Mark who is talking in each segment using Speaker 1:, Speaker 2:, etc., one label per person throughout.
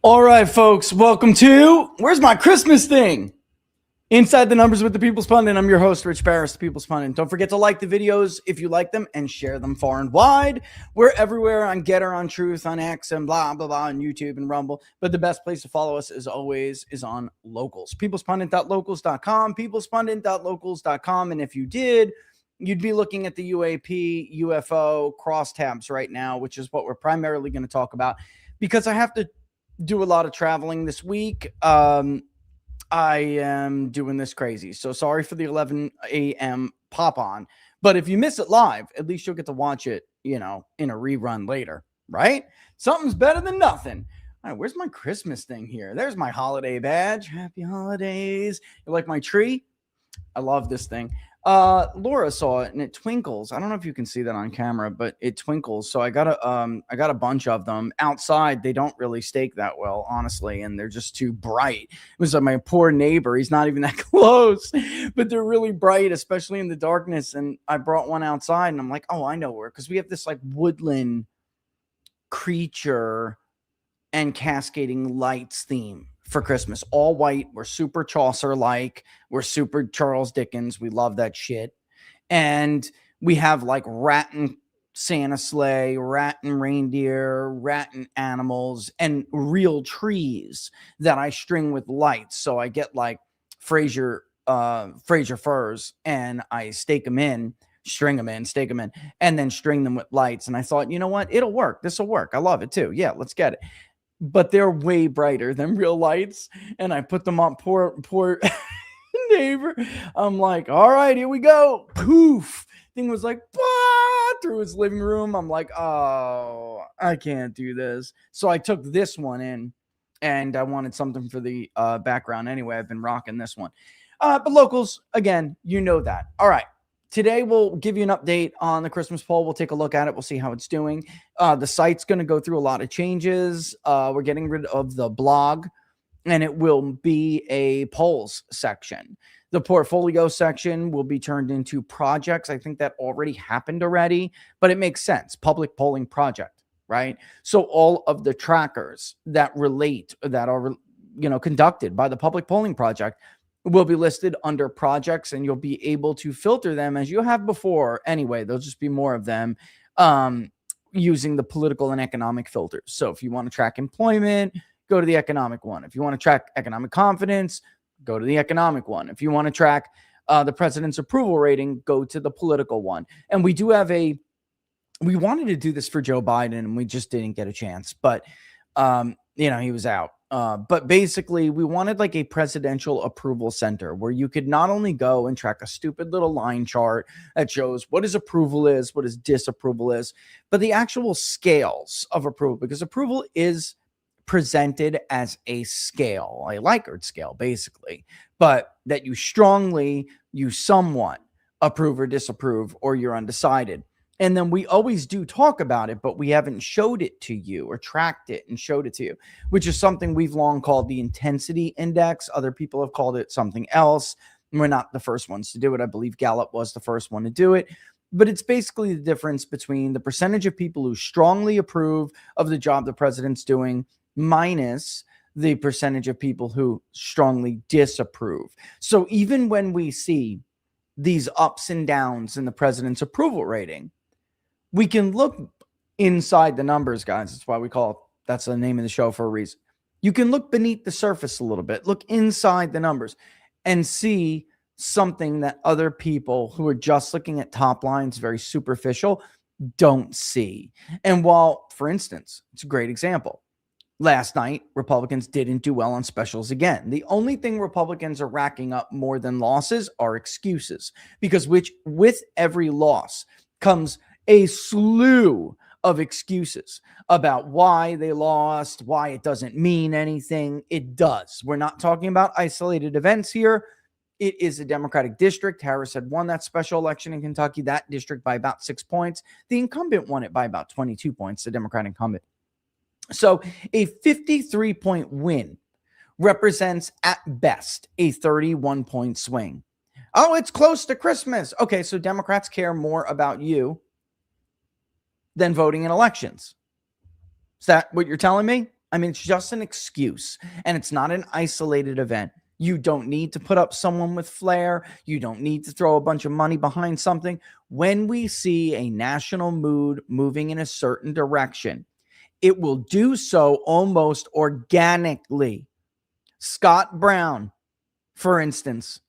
Speaker 1: All right, folks, welcome to Where's My Christmas Thing? Inside the Numbers with the People's Pundit. I'm your host, Rich Barris, the People's Pundit. Don't forget to like the videos if you like them and share them far and wide. We're everywhere on Getter, on Truth, on X, and blah, blah, blah, on YouTube and Rumble. But the best place to follow us, as always, is on Locals. peoplespundit.locals.com, peoplespundit.locals.com. And if you did, you'd be looking at the UAP, UFO crosstabs right now, which is what we're primarily going to talk about, because I have to do a lot of traveling this week. I am doing this crazy. So sorry for the 11 a.m. pop on. But if you miss it live, at least you'll get to watch it, in a rerun later, right? Something's better than nothing. All right, where's my Christmas thing here? There's my holiday badge. Happy holidays. You like my tree? I love this thing. Laura saw it and it twinkles. I don't know if you can see that on camera, but it twinkles. So I got a bunch of them outside. They don't really stake that well, honestly, and they're just too bright. It was like my poor neighbor. He's not even that close, but they're really bright, especially in the darkness. And I brought one outside and I'm like, oh, I know where, because we have this like woodland creature and cascading lights theme for Christmas. All white. We're super Chaucer-like. We're super Charles Dickens. We love that shit. And we have like rat and Santa sleigh, rat and reindeer, rat and animals, and real trees that I string with lights. So I get like Fraser firs and I stake them in, string them in, stake them in, and then string them with lights. And I thought, you know what? It'll work. This will work. I love it too. Yeah, let's get it. But they're way brighter than real lights. And I put them on poor neighbor. I'm like, all right, here we go. Poof. Thing was like, through his living room. I'm like, oh, I can't do this. So I took this one in and I wanted something for the background anyway. I've been rocking this one. But Locals, again, you know that. All right. Today, we'll give you an update on the Christmas poll. We'll take a look at it. We'll see how it's doing. The site's going to go through a lot of changes. We're getting rid of the blog, and it will be a polls section. The portfolio section will be turned into projects. I think that already happened already, but it makes sense. Public polling project, right? So all of the trackers that relate, that are, conducted by the public polling project will be listed under projects, and you'll be able to filter them as you have before. Anyway, there'll just be more of them using the political and economic filters. So if you want to track employment, go to the economic one. If you want to track economic confidence, go to the economic one. If you want to track the president's approval rating, go to the political one. And we do have we wanted to do this for Joe Biden and we just didn't get a chance, but he was out. But basically, we wanted like a presidential approval center where you could not only go and track a stupid little line chart that shows what his approval is, what his disapproval is, but the actual scales of approval, because approval is presented as a scale, a Likert scale, basically, but that you somewhat approve or disapprove, or you're undecided. And then we always do talk about it, but we haven't showed it to you or tracked it and showed it to you, which is something we've long called the intensity index. Other people have called it something else. We're not the first ones to do it. I believe Gallup was the first one to do it. But it's basically the difference between the percentage of people who strongly approve of the job the president's doing minus the percentage of people who strongly disapprove. So even when we see these ups and downs in the president's approval rating, we can look inside the numbers, guys. That's why that's the name of the show for a reason. You can look beneath the surface a little bit, look inside the numbers and see something that other people who are just looking at top lines, very superficial, don't see. And while, for instance, it's a great example. Last night, Republicans didn't do well on specials again. The only thing Republicans are racking up more than losses are excuses, because with every loss comes a slew of excuses about why they lost, why it doesn't mean anything. It does. We're not talking about isolated events here. It is a Democratic district. Harris had won that special election in Kentucky, that district, by about 6 points. The incumbent won it by about 22 points, the Democratic incumbent. So a 53-point win represents at best a 31-point swing. Oh, it's close to Christmas. Okay, so Democrats care more about you than voting in elections. Is that what you're telling me? I mean, it's just an excuse, and it's not an isolated event. You don't need to put up someone with flair. You don't need to throw a bunch of money behind something. When we see a national mood moving in a certain direction, it will do so almost organically. Scott Brown, for instance,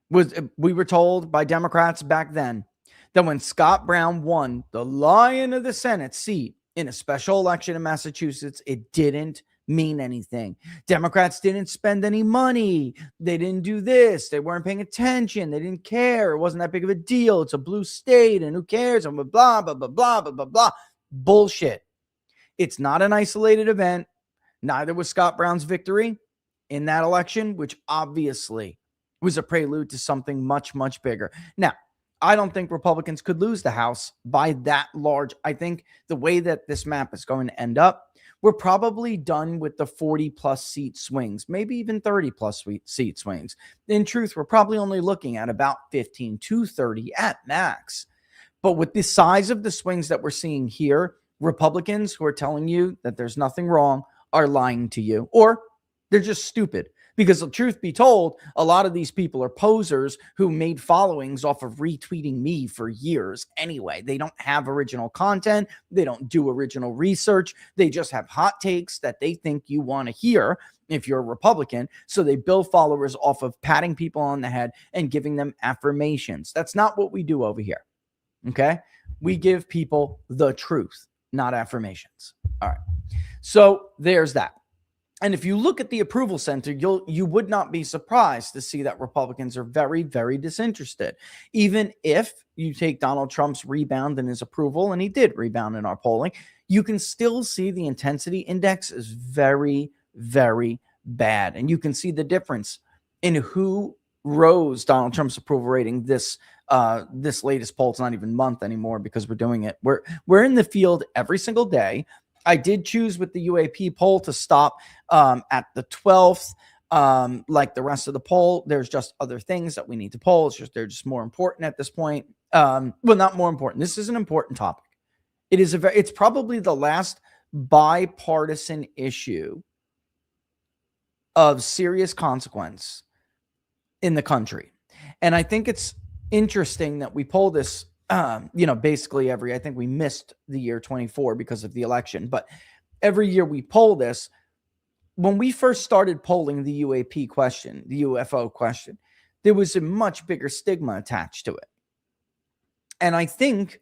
Speaker 1: we were told by Democrats back then that when Scott Brown won the Lion of the Senate seat in a special election in Massachusetts, it didn't mean anything. Democrats didn't spend any money. They didn't do this. They weren't paying attention. They didn't care. It wasn't that big of a deal. It's a blue state, and who cares? And blah, blah, blah, blah, blah, blah, blah. Bullshit. It's not an isolated event. Neither was Scott Brown's victory in that election, which obviously was a prelude to something much, much bigger. Now, I don't think Republicans could lose the House by that large. I think the way that this map is going to end up, we're probably done with the 40 plus seat swings, maybe even 30 plus seat swings. In truth, we're probably only looking at about 15 to 30 at max. But with the size of the swings that we're seeing here, Republicans who are telling you that there's nothing wrong are lying to you, or they're just stupid. Because the truth be told, a lot of these people are posers who made followings off of retweeting me for years anyway. They don't have original content. They don't do original research. They just have hot takes that they think you want to hear if you're a Republican. So they build followers off of patting people on the head and giving them affirmations. That's not what we do over here. Okay? We give people the truth, not affirmations. All right. So there's that. And if you look at the approval center, you would not be surprised to see that Republicans are very, very disinterested. Even if you take Donald Trump's rebound in his approval, and he did rebound in our polling, you can still see the intensity index is very, very bad. And you can see the difference in who rose Donald Trump's approval rating this latest poll. It's not even month anymore because we're doing it. We're in the field every single day. I did choose with the UAP poll to stop at the 12th. Like the rest of the poll, there's just other things that we need to poll. They're just more important at this point. Well, not more important. This is an important topic. It's probably the last bipartisan issue of serious consequence in the country. And I think it's interesting that we poll this basically I think we missed the year 24 because of the election, but every year we poll this. When we first started polling the UAP question, the UFO question, there was a much bigger stigma attached to it. And I think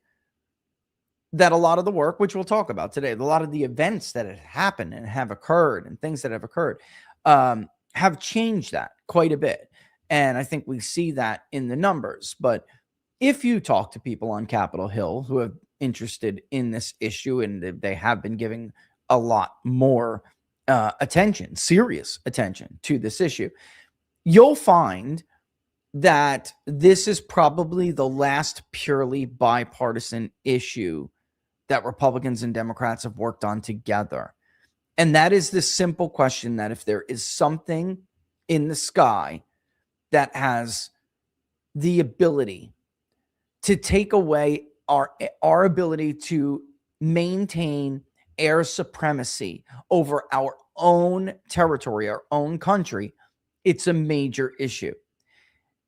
Speaker 1: that a lot of the work, which we'll talk about today, a lot of the events that have happened and have occurred and things that have occurred have changed that quite a bit. And I think we see that in the numbers. But if you talk to people on Capitol Hill who are interested in this issue, and they have been giving a lot more attention, serious attention to this issue, you'll find that this is probably the last purely bipartisan issue that Republicans and Democrats have worked on together. And that is this simple question that if there is something in the sky that has the ability to take away our ability to maintain air supremacy over our own territory, our own country, it's a major issue.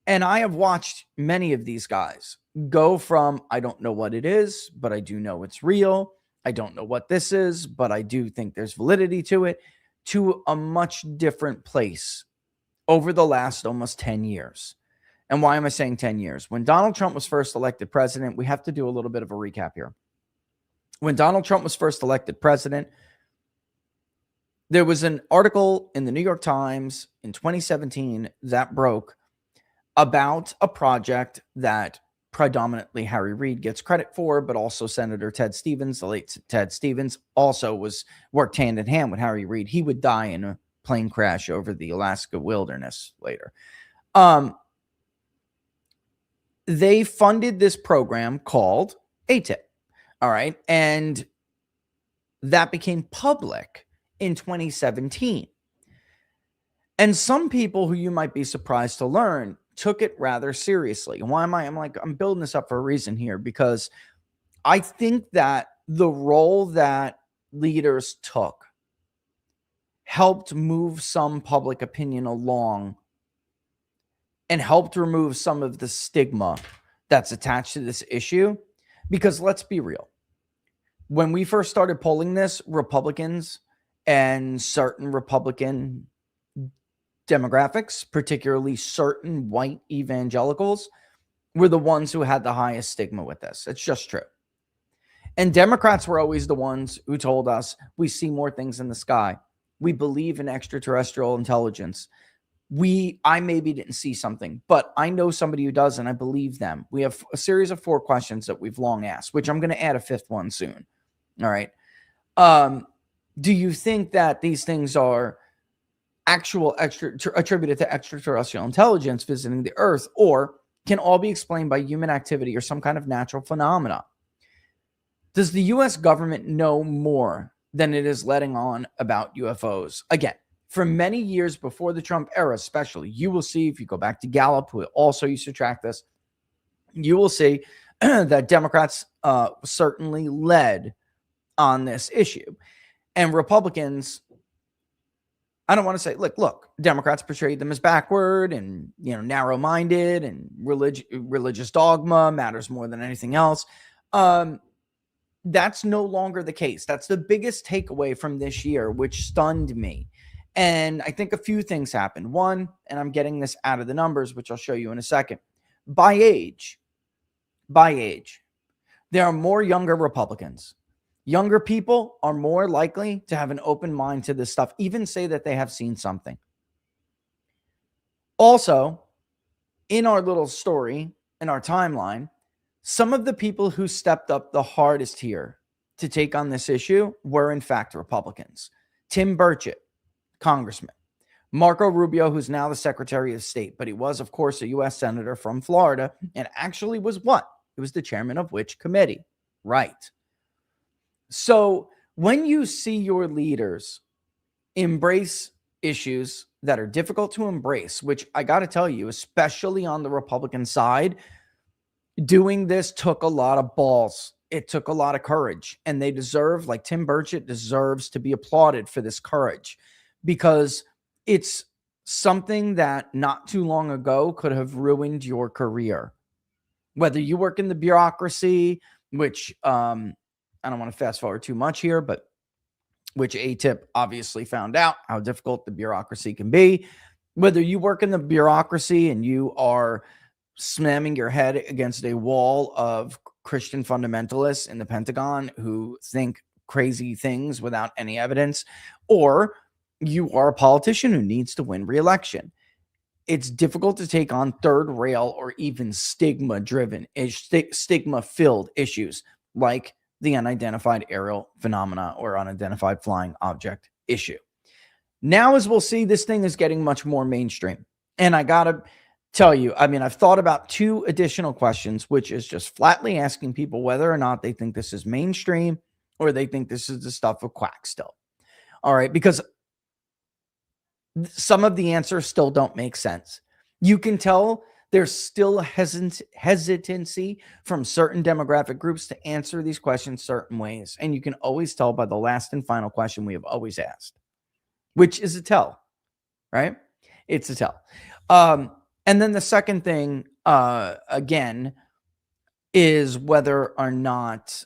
Speaker 1: And I have watched many of these guys go from, I don't know what it is, but I do know it's real. I don't know what this is, but I do think there's validity to it, to a much different place over the last almost 10 years. And why am I saying 10 years? When Donald Trump was first elected president, we have to do a little bit of a recap here. When Donald Trump was first elected president, there was an article in the New York Times in 2017 that broke about a project that predominantly Harry Reid gets credit for, but also Senator Ted Stevens, the late Ted Stevens, also worked hand in hand with Harry Reid. He would die in a plane crash over the Alaska wilderness later. They funded this program called ATIP. All right. And that became public in 2017. And some people who you might be surprised to learn took it rather seriously. Why am I? I'm building this up for a reason here, because I think that the role that leaders took helped move some public opinion along and helped remove some of the stigma that's attached to this issue. Because let's be real, when we first started polling this, Republicans and certain Republican demographics, particularly certain white evangelicals, were the ones who had the highest stigma with this. It's just true. And Democrats were always the ones who told us we see more things in the sky. We believe in extraterrestrial intelligence. I maybe didn't see something, but I know somebody who does, and I believe them. We have a series of 4 questions that we've long asked, which I'm going to add a 5th one soon. All right. Do you think that these things are attributed to extraterrestrial intelligence visiting the Earth, or can all be explained by human activity or some kind of natural phenomena? Does the U.S. government know more than it is letting on about UFOs? Again, for many years before the Trump era, especially, you will see, if you go back to Gallup, who also used to track this, you will see that Democrats certainly led on this issue. And Republicans, I don't want to say, look, Democrats portrayed them as backward and, narrow-minded, and religious dogma matters more than anything else. That's no longer the case. That's the biggest takeaway from this year, which stunned me. And I think a few things happened. One, and I'm getting this out of the numbers, which I'll show you in a second. By age, there are more younger Republicans. Younger people are more likely to have an open mind to this stuff, even say that they have seen something. Also, in our little story, in our timeline, some of the people who stepped up the hardest here to take on this issue were, in fact, Republicans. Tim Burchett, Congressman. Marco Rubio, who's now the Secretary of State, but he was, of course, a U.S. Senator from Florida, and actually was what? He was the chairman of which committee? Right. So when you see your leaders embrace issues that are difficult to embrace, which I got to tell you, especially on the Republican side, doing this took a lot of balls. It took a lot of courage, and they deserve, like Tim Burchett deserves to be applauded for this courage, because it's something that not too long ago could have ruined your career. Whether you work in the bureaucracy, which I don't want to fast forward too much here, but which ATIP obviously found out how difficult the bureaucracy can be. Whether you work in the bureaucracy and you are slamming your head against a wall of Christian fundamentalists in the Pentagon who think crazy things without any evidence, or you are a politician who needs to win re-election. It's difficult to take on third rail or even stigma-filled issues like the unidentified aerial phenomena or unidentified flying object issue. Now, as we'll see, this thing is getting much more mainstream. And I got to tell you, I've thought about 2 additional questions, which is just flatly asking people whether or not they think this is mainstream or they think this is the stuff of quacks still. All right, because some of the answers still don't make sense. You can tell there's still hesitancy from certain demographic groups to answer these questions certain ways. And you can always tell by the last and final question we have always asked, which is a tell, right? It's a tell. And then the second thing, again, is whether or not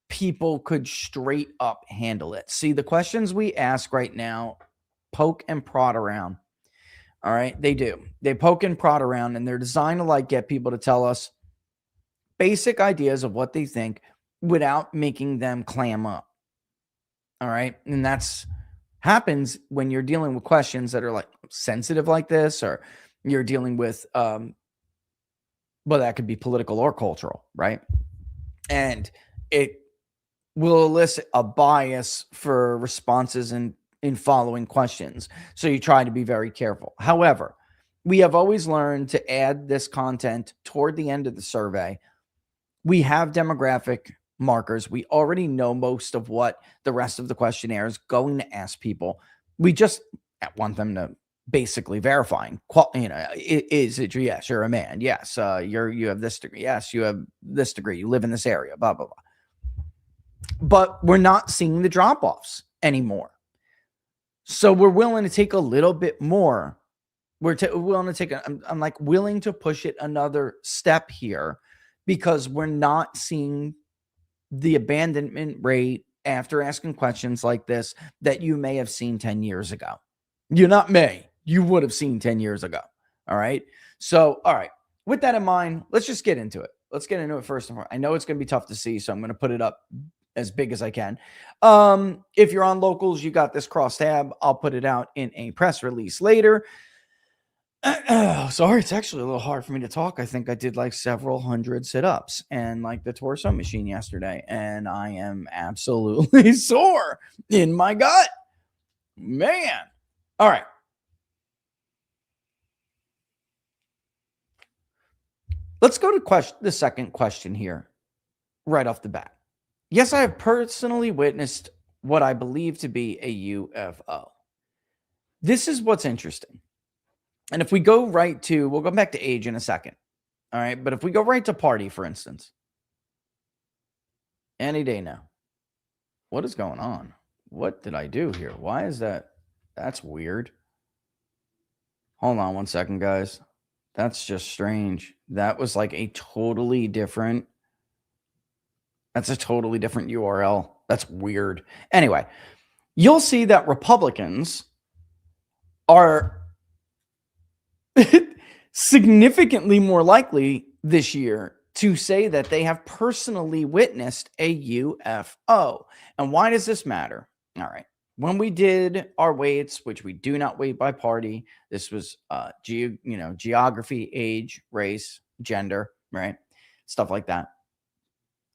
Speaker 1: people could straight up handle it. See, the questions we ask right now poke and prod around. All right, they do. They poke and prod around, and they're designed to get people to tell us basic ideas of what they think without making them clam up. All right, and that's happens when you're dealing with questions that are sensitive like this, or you're dealing with that could be political or cultural, right? And it will elicit a bias for responses in following questions. So you try to be very careful. However, we have always learned to add this content toward the end of the survey. We have demographic markers. We already know most of what the rest of the questionnaire is going to ask people. We just want them to basically verifying, is it, yes, you're a man. Yes. You have this degree. Yes, you have this degree. You live in this area, blah, blah, blah. But we're not seeing the drop-offs anymore. So we're willing to take a little bit more. We're willing to take I'm like willing to push it another step here because we're not seeing the abandonment rate after asking questions like this that you may have seen 10 years ago. You're not may. You would have seen 10 years ago. All right. So, all right. With that in mind, let's just get into it. Let's get into it first and foremost. I know it's going to be tough to see, so I'm going to put it up as big as I can. If you're on locals, you got this cross tab. I'll put it out in a press release later. Sorry, it's actually a little hard for me to talk. I think I did like several hundred sit-ups and like the torso machine yesterday, and I am absolutely sore in my gut. Man. All right. Let's go to the second question here right off the bat. Yes, I have personally witnessed what I believe to be a UFO. This is what's interesting. And if we go right to, we'll go back to age in a second. All right. But if we go right to party, for instance, any day now, what is going on? What did I do here? Why is that? That's weird. Hold on one second, guys. That's just strange. That was like a totally different. That's a totally different URL. That's weird. Anyway, you'll see that Republicans are significantly more likely this year to say that they have personally witnessed a UFO. And why does this matter? All right. When we did our weights, which we do not weight by party, this was geography, age, race, gender, right? Stuff like that.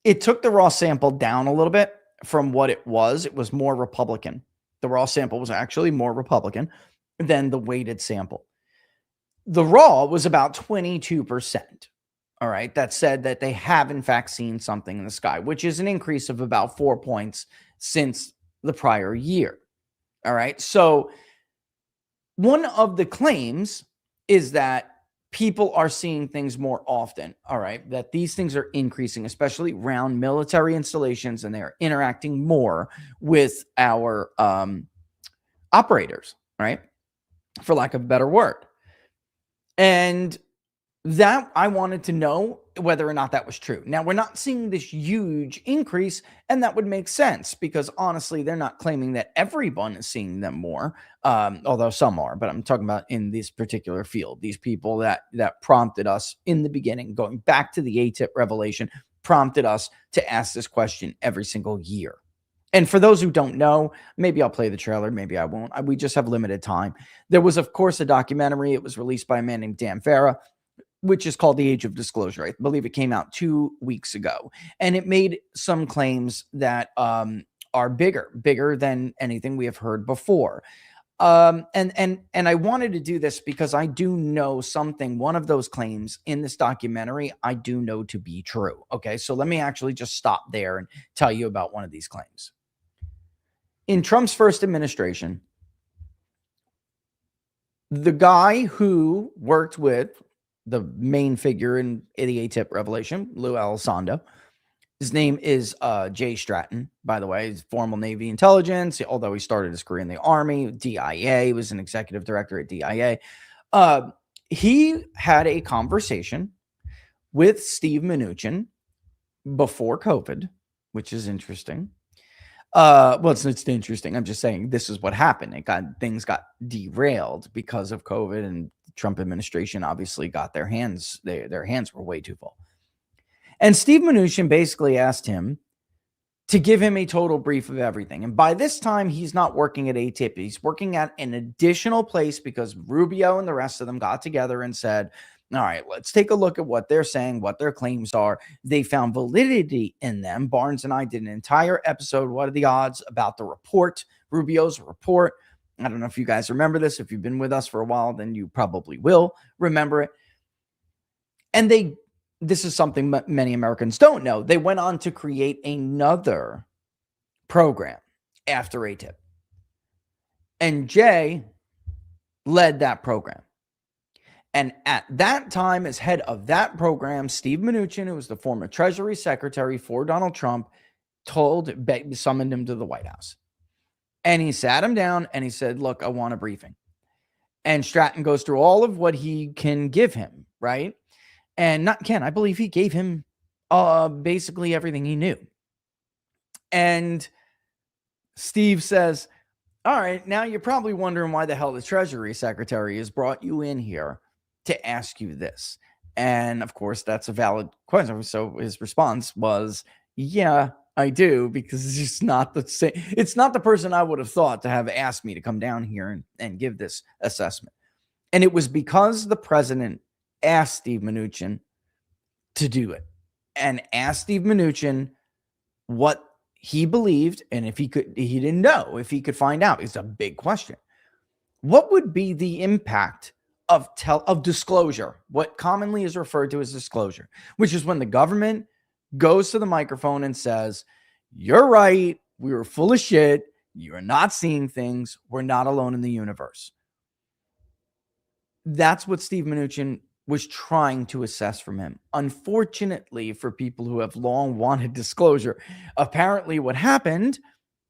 Speaker 1: It took the raw sample down a little bit from what it was. It was more Republican. The raw sample was actually more Republican than the weighted sample. The raw was about 22%. All right. That said that they have, in fact, seen something in the sky, which is an increase of about 4 points since the prior year. All right. So one of the claims is that people are seeing things more often. All right. That these things are increasing, especially around military installations, and they are interacting more with our operators, right? For lack of a better word. And that I wanted to know whether or not that was true. Now, we're not seeing this huge increase, and that would make sense because honestly, they're not claiming that everyone is seeing them more, although some are, but I'm talking about in this particular field. These people that prompted us in the beginning, going back to the ATIP revelation, prompted us to ask this question every single year. And for those who don't know, maybe I'll play the trailer, maybe I won't. We just have limited time. There was, of course, a documentary. It was released by a man named Dan Farah, which is called The Age of Disclosure. I believe it came out 2 weeks ago. And it made some claims that are bigger than anything we have heard before. And I wanted to do this because I do know something. One of those claims in this documentary, I do know to be true. Okay, so let me actually just stop there and tell you about one of these claims. In Trump's first administration, the guy who worked with the main figure in the ATIP revelation, Lou Elizondo, his name is Jay Stratton, by the way. He's formal Navy intelligence, although he started his career in the Army. DIA, he was an executive director at DIA. He had a conversation with Steve Mnuchin before COVID, which is interesting. Well, it's interesting. I'm just saying this is what happened. Things got derailed because of COVID, and the Trump administration obviously got their hands were way too full. And Steve Mnuchin basically asked him to give him a total brief of everything. And by this time, he's not working at ATIP. He's working at an additional place because Rubio and the rest of them got together and said, all right, let's take a look at what they're saying, what their claims are. They found validity in them. Barnes and I did an entire episode, What Are the Odds, about the report, Rubio's report. I don't know if you guys remember this. If you've been with us for a while, then you probably will remember it. And this is something many Americans don't know. They went on to create another program after ATIP. And Jay led that program. And at that time, as head of that program, Steve Mnuchin, who was the former Treasury Secretary for Donald Trump, summoned him to the White House. And he sat him down and he said, look, I want a briefing. And Stratton goes through all of what he can give him, right? And not Ken, I believe he gave him basically everything he knew. And Steve says, all right, now you're probably wondering why the hell the Treasury Secretary has brought you in here to ask you this. And of course, that's a valid question. So his response was, yeah, I do, because it's just not the same. It's not the person I would have thought to have asked me to come down here and give this assessment. And it was because the president asked Steve Mnuchin to do it, and asked Steve Mnuchin what he believed, and if he could, he didn't know if he could find out. It's a big question. What would be the impact of disclosure, what commonly is referred to as disclosure, which is when the government goes to the microphone and says, you're right, we were full of shit, you're not seeing things, we're not alone in the universe. That's what Steve Mnuchin was trying to assess from him. Unfortunately, for people who have long wanted disclosure, apparently what happened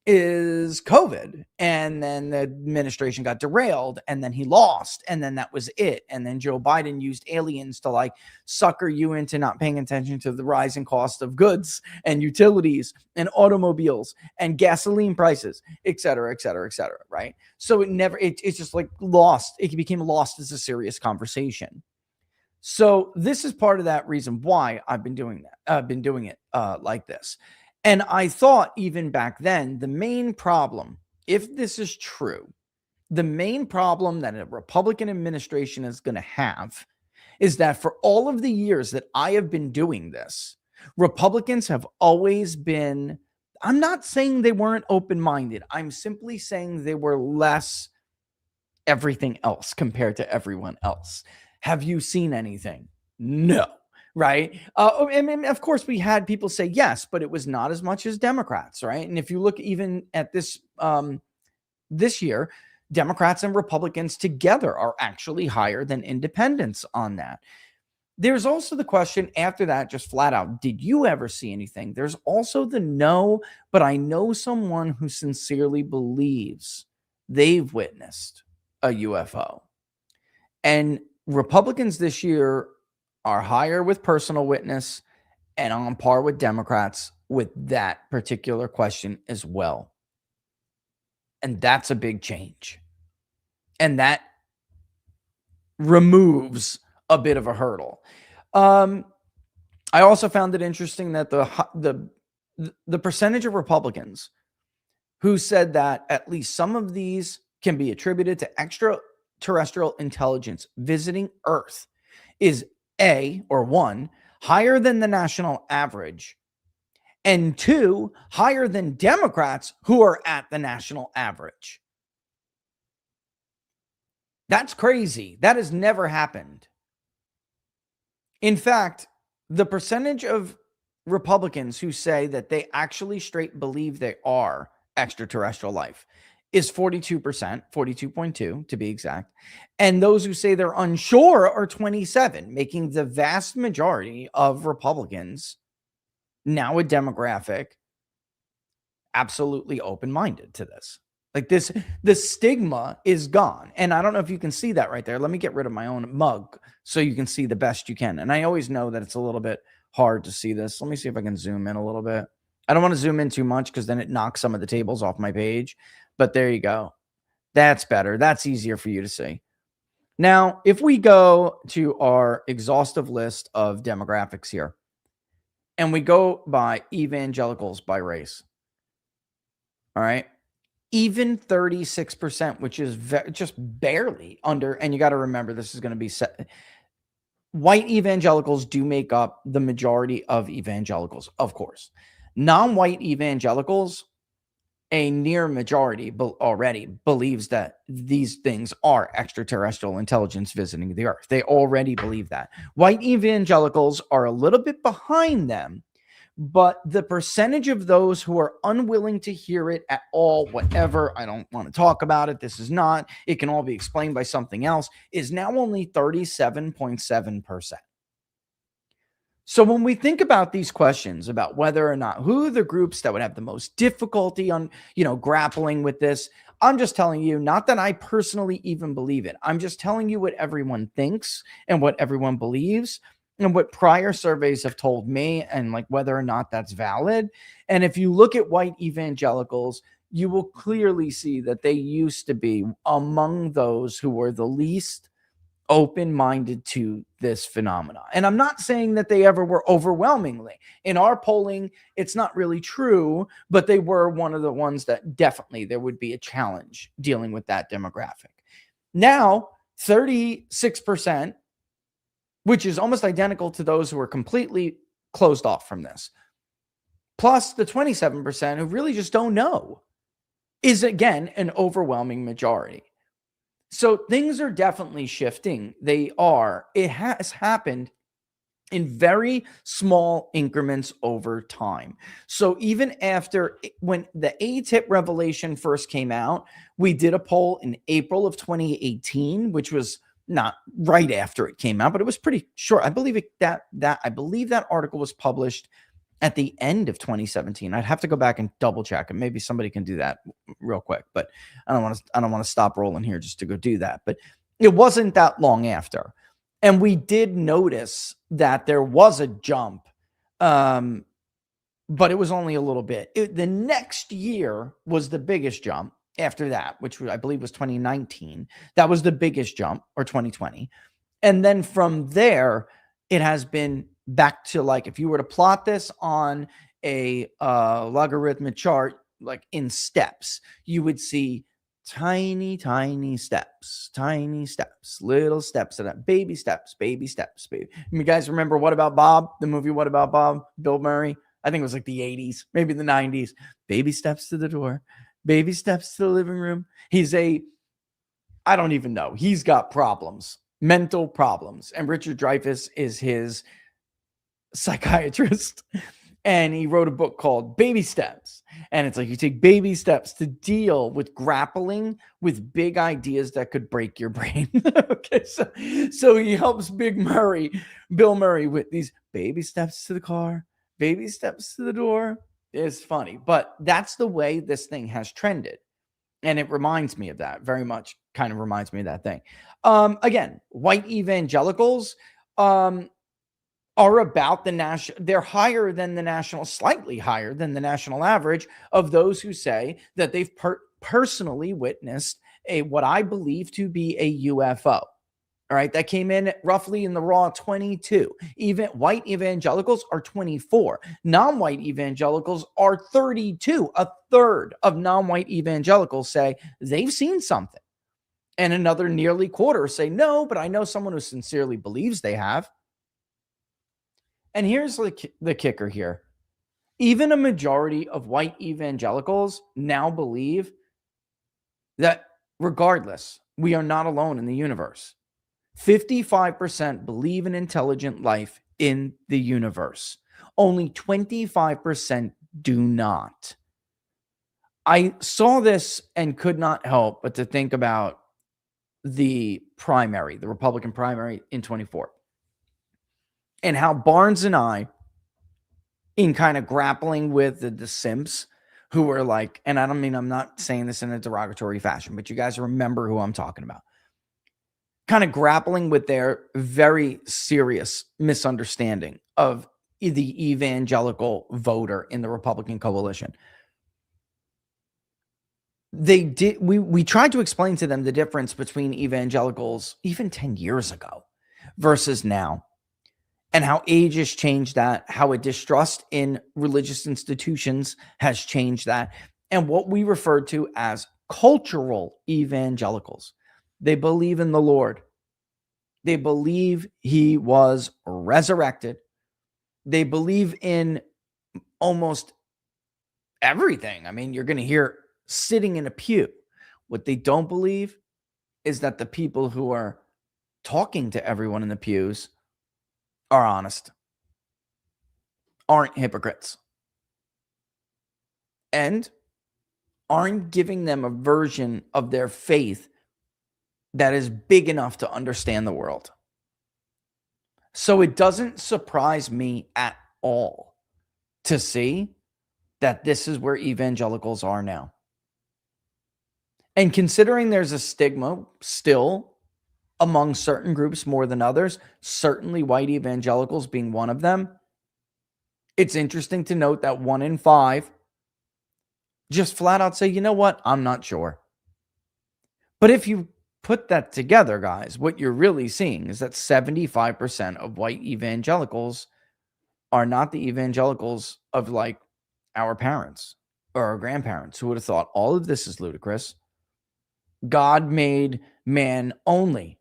Speaker 1: is COVID, and then the administration got derailed, and then he lost, and then that was it. And then Joe Biden used aliens to like sucker you into not paying attention to the rising cost of goods and utilities and automobiles and gasoline prices, et cetera, et cetera, et cetera, right? So it's just like lost. It became lost as a serious conversation. So this is part of that reason why I've been doing that. I've been doing it like this. And I thought even back then, the main problem, if this is true, the main problem that a Republican administration is going to have is that for all of the years that I have been doing this, Republicans have always been, I'm not saying they weren't open-minded. I'm simply saying they were less everything else compared to everyone else. Have you seen anything? No. Right. And of course, we had people say yes, but it was not as much as Democrats. Right. And if you look even at this this year, Democrats and Republicans together are actually higher than independents on that. There's also the question after that, just flat out, did you ever see anything? There's also the no, but I know someone who sincerely believes they've witnessed a UFO. And Republicans this year are higher with personal witness and on par with Democrats with that particular question as well. And that's a big change. And that removes a bit of a hurdle. I also found it interesting that the percentage of Republicans who said that at least some of these can be attributed to extraterrestrial intelligence visiting Earth is one, higher than the national average, and two, higher than Democrats who are at the national average. That's crazy. That has never happened. In fact, the percentage of Republicans who say that they actually straight believe they are extraterrestrial life is 42%, 42.2 to be exact. And those who say they're unsure are 27, making the vast majority of Republicans, now a demographic, absolutely open-minded to this. Like this, the stigma is gone. And I don't know if you can see that right there. Let me get rid of my own mug so you can see the best you can. And I always know that it's a little bit hard to see this. Let me see if I can zoom in a little bit. I don't want to zoom in too much because then it knocks some of the tables off my page. But there you go. That's better. That's easier for you to see. Now, if we go to our exhaustive list of demographics here, and we go by evangelicals by race, all right, even 36%, which is just barely under, and you got to remember this is going to be set. White evangelicals do make up the majority of evangelicals, of course. Non-white evangelicals, a near majority already believes that these things are extraterrestrial intelligence visiting the Earth. They already believe that. White evangelicals are a little bit behind them, but the percentage of those who are unwilling to hear it at all, whatever, I don't want to talk about it, this is not, it can all be explained by something else, is now only 37.7%. So when we think about these questions about whether or not who are the groups that would have the most difficulty on, grappling with this, I'm just telling you, not that I personally even believe it. I'm just telling you what everyone thinks and what everyone believes and what prior surveys have told me and like whether or not that's valid. And if you look at white evangelicals, you will clearly see that they used to be among those who were the least open-minded to this phenomena. And I'm not saying that they ever were overwhelmingly. In our polling, it's not really true, but they were one of the ones that definitely there would be a challenge dealing with that demographic. Now, 36%, which is almost identical to those who are completely closed off from this, plus the 27% who really just don't know, is again an overwhelming majority. So things are definitely shifting. They are. It has happened in very small increments over time. So even after when the ATIP revelation first came out, we did a poll in April of 2018, which was not right after it came out, but it was pretty short. I believe that article was published at the end of 2017. I'd have to go back and double check, and maybe somebody can do that real quick, but I don't want to stop rolling here just to go do that. But it wasn't that long after. And we did notice that there was a jump, but it was only a little bit. The next year was the biggest jump after that, which I believe was 2019. That was the biggest jump, or 2020. And then from there, it has been back to, like, if you were to plot this on a logarithmic chart, like in steps, you would see tiny steps, little steps, baby steps. You guys remember What About Bob? The movie What About Bob? Bill Murray. I think it was like the 80s, maybe the 90s. Baby steps to the door, baby steps to the living room. I don't even know. He's got problems, mental problems. And Richard Dreyfuss is his psychiatrist. And he wrote a book called Baby Steps. And it's like you take baby steps to deal with grappling with big ideas that could break your brain. Okay, so he helps Bill Murray, with these baby steps to the car, baby steps to the door. It's funny, but that's the way this thing has trended. And it reminds me of that very much, kind of reminds me of that thing. Again, white evangelicals are about they're higher than the national, slightly higher than the national average of those who say that they've personally witnessed what I believe to be a UFO. All right, that came in roughly in the raw 22. Even white evangelicals are 24. Non-white evangelicals are 32. A third of non-white evangelicals say they've seen something. And another nearly quarter say no, but I know someone who sincerely believes they have. And here's the kicker here. Even a majority of white evangelicals now believe that regardless, we are not alone in the universe. 55% believe in intelligent life in the universe. Only 25% do not. I saw this and could not help but to think about the Republican primary in 24. And how Barnes and I, in kind of grappling with the simps who were like, and I don't mean, I'm not saying this in a derogatory fashion, but you guys remember who I'm talking about, kind of grappling with their very serious misunderstanding of the evangelical voter in the Republican coalition. We tried to explain to them the difference between evangelicals even 10 years ago versus now, and how age has changed that, how a distrust in religious institutions has changed that, and what we refer to as cultural evangelicals. They believe in the Lord. They believe he was resurrected. They believe in almost everything. I mean, you're going to hear sitting in a pew. What they don't believe is that the people who are talking to everyone in the pews are honest, aren't hypocrites, and aren't giving them a version of their faith that is big enough to understand the world. So it doesn't surprise me at all to see that this is where evangelicals are now. And considering there's a stigma still among certain groups more than others, certainly white evangelicals being one of them, it's interesting to note that 1 in 5 just flat out say, you know what, I'm not sure. But if you put that together, guys, what you're really seeing is that 75% of white evangelicals are not the evangelicals of like our parents or our grandparents who would have thought all of this is ludicrous. God made man only,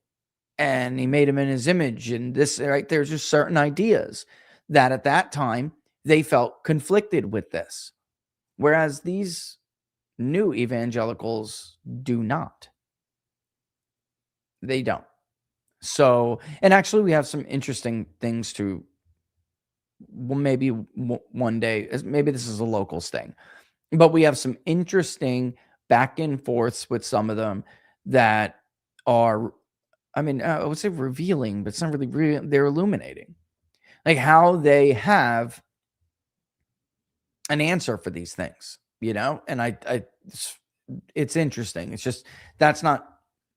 Speaker 1: and he made him in his image. And this, right, there's just certain ideas that at that time they felt conflicted with this. Whereas these new evangelicals do not. They don't. So, and actually we have some interesting things to, well, maybe one day, maybe this is a locals thing, but we have some interesting back and forths with some of them that are, I mean, I would say revealing, but it's not really they're illuminating. Like how they have an answer for these things, you know? And it's interesting. It's just, that's not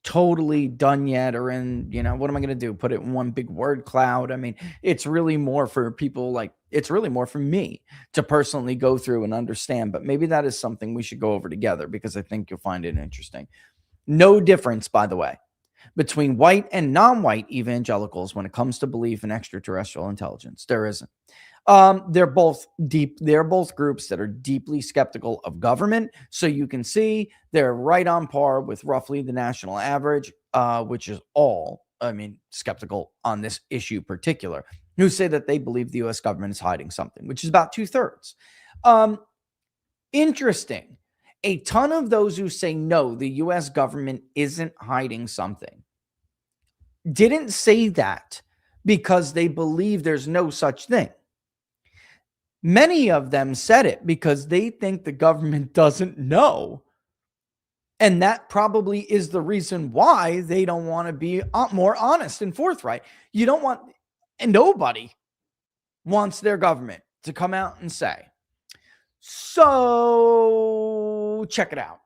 Speaker 1: totally done yet, or in, you know, what am I going to do? Put it in one big word cloud? I mean, it's really more for people like, it's really more for me to personally go through and understand, but maybe that is something we should go over together because I think you'll find it interesting. No difference, by the way, between white and non-white evangelicals when it comes to belief in extraterrestrial intelligence. There isn't. They're both groups that are deeply skeptical of government. So you can see they're right on par with roughly the national average, which is all, I mean, skeptical on this issue particular, who say that they believe the US government is hiding something, which is about 2/3. Interesting. A ton of those who say no, the US government isn't hiding something, didn't say that because they believe there's no such thing. Many of them said it because they think the government doesn't know. And that probably is the reason why they don't want to be more honest and forthright. You don't want, and nobody wants their government to come out and say. So check it out.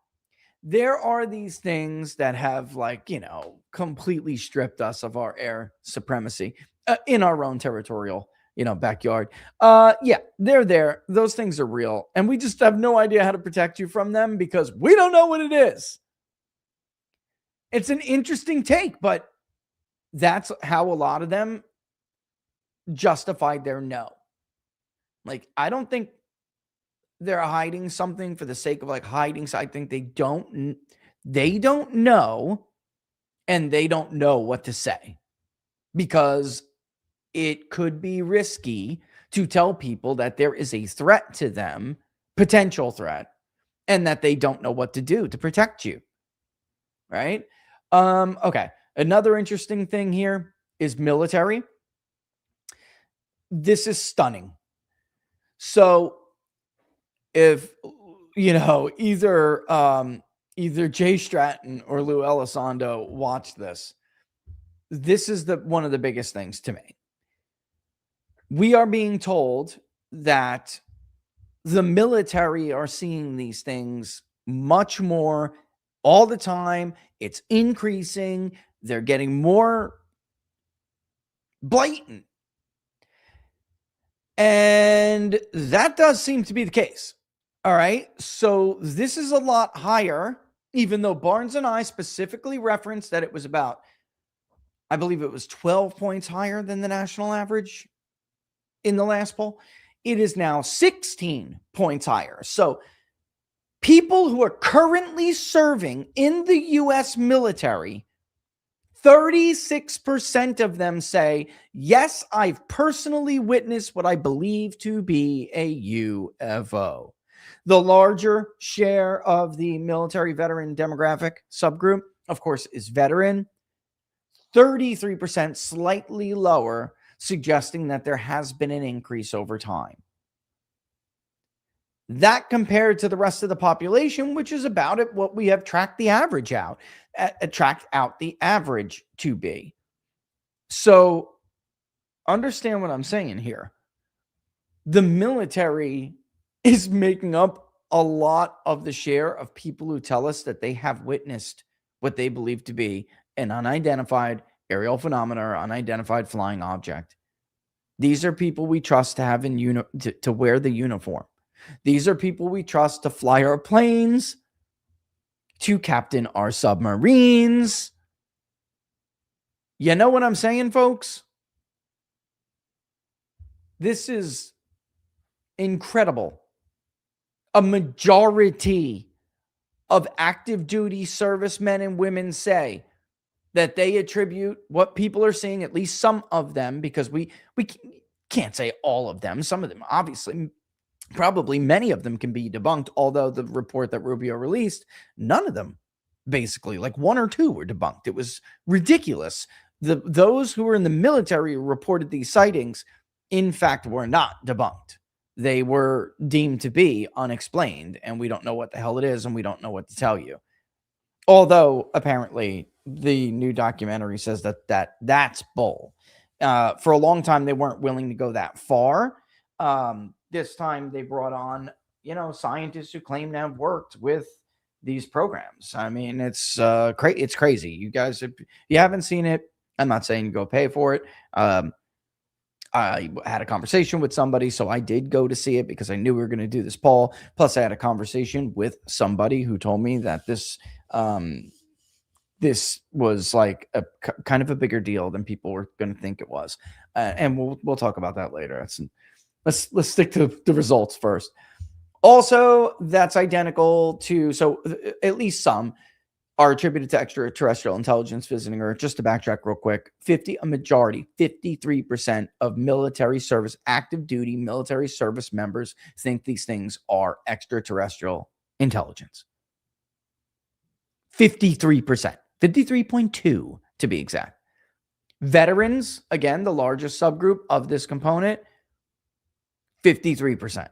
Speaker 1: There are these things that have, like, you know, completely stripped us of our air supremacy in our own territorial, you know, backyard. Yeah, they're there. Those things are real. And we just have no idea how to protect you from them because we don't know what it is. It's an interesting take, but that's how a lot of them justified their no. Like, I don't think they're hiding something for the sake of like hiding. So I think they don't know, and they don't know what to say because it could be risky to tell people that there is a threat to them, potential threat, and that they don't know what to do to protect you. Right? Okay. Another interesting thing here is military. This is stunning. So if, you know, either Jay Stratton or Lou Elizondo watch this, this is one of the biggest things to me. We are being told that the military are seeing these things much more all the time. It's increasing. They're getting more blatant. And that does seem to be the case. All right. So this is a lot higher, even though Barnes and I specifically referenced that it was about, I believe it was 12 points higher than the national average in the last poll. It is now 16 points higher. So people who are currently serving in the US military, 36% of them say, yes, I've personally witnessed what I believe to be a UFO. The larger share of the military veteran demographic subgroup, of course, is veteran. 33%, slightly lower, suggesting that there has been an increase over time. That compared to the rest of the population, which is about it, what we have tracked the average out, tracked out the average to be. So Understand what I'm saying here. The military is making up a lot of the share of people who tell us that they have witnessed what they believe to be an unidentified aerial phenomena or unidentified flying object. These are people we trust to have to wear the uniform. These are people we trust to fly our planes, to captain our submarines. You know what I'm saying, folks? This is incredible. A majority of active duty servicemen and women say that they attribute what people are seeing, at least some of them, because we can't say all of them. Some of them, obviously, probably many of them can be debunked, although the report that Rubio released, none of them, basically, like one or two were debunked. It was ridiculous. Those who were in the military who reported these sightings, in fact, were not debunked. They were deemed to be unexplained, and we don't know what the hell it is, and we don't know what to tell you. Although, apparently, the new documentary says that's bull. For a long time, they weren't willing to go that far. This time, they brought on, scientists who claim to have worked with these programs. I mean, it's crazy. You guys, if you haven't seen it, I'm not saying go pay for it. I had a conversation with somebody, so I did go to see it because I knew we were going to do this poll. Plus, I had a conversation with somebody who told me that this was like a kind of a bigger deal than people were going to think it was, and we'll talk about that later. Let's stick to the results first. Also, that's identical to, so at least some are attributed to extraterrestrial intelligence visiting Earth. Just to backtrack real quick, 53% of military service, active duty military service members think these things are extraterrestrial intelligence. 53%, 53.2 to be exact. Veterans, again, the largest subgroup of this component, 53%.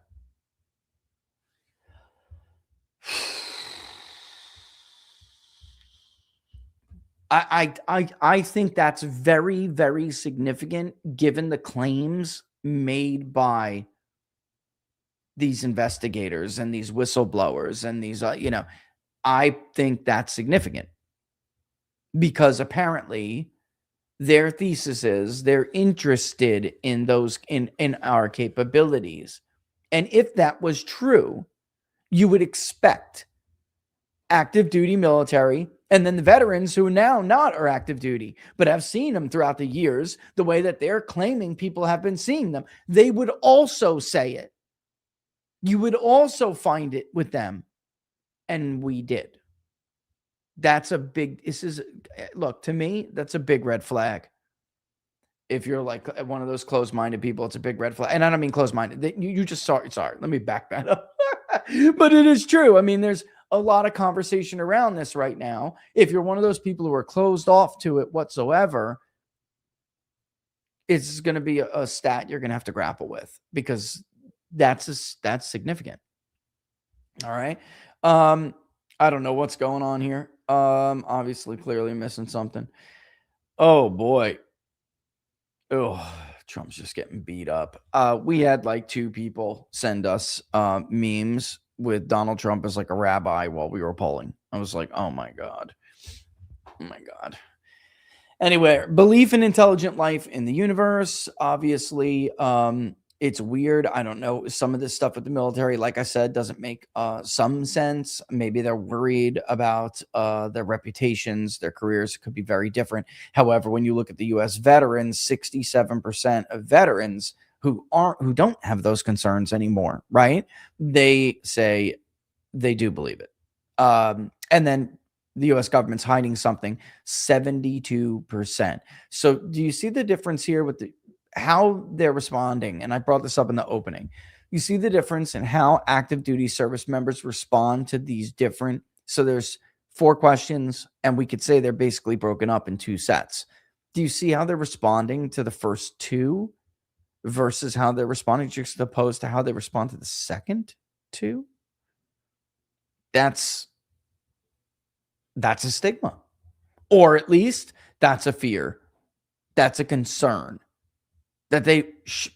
Speaker 1: I think that's very, very significant given the claims made by these investigators and these whistleblowers and these, I think that's significant because apparently their thesis is they're interested in those, in our capabilities. And if that was true, you would expect active duty military, and then the veterans who now not are active duty, but have seen them throughout the years, the way that they're claiming people have been seeing them, they would also say it. You would also find it with them. And we did. That's a big, look, to me, that's a big red flag. If you're like one of those closed-minded people, it's a big red flag. And I don't mean closed-minded. You just sorry. Let me back that up. But it is true. I mean, there's a lot of conversation around this right now. If you're one of those people who are closed off to it whatsoever, it's going to be a stat you're going to have to grapple with because that's significant. All right. I don't know what's going on here. Obviously, clearly missing something. Oh boy. Oh, Trump's just getting beat up. We had like two people send us memes with Donald Trump as like a rabbi while we were polling. I was like, oh my God. Oh my God. Anyway, belief in intelligent life in the universe. Obviously, it's weird. I don't know. Some of this stuff with the military, like I said, doesn't make some sense. Maybe they're worried about their reputations, their careers could be very different. However, when you look at the U.S. veterans, 67% of veterans who don't have those concerns anymore, right? They say they do believe it. And then the U.S. government's hiding something, 72%. So do you see the difference here with how they're responding? And I brought this up in the opening. You see the difference in how active duty service members respond to these different. So there's 4 questions, and we could say they're basically broken up in 2 sets. Do you see how they're responding to the first 2 versus how they're responding just opposed to how they respond to the second 2? That's a stigma, or at least that's a fear. That's a concern. that they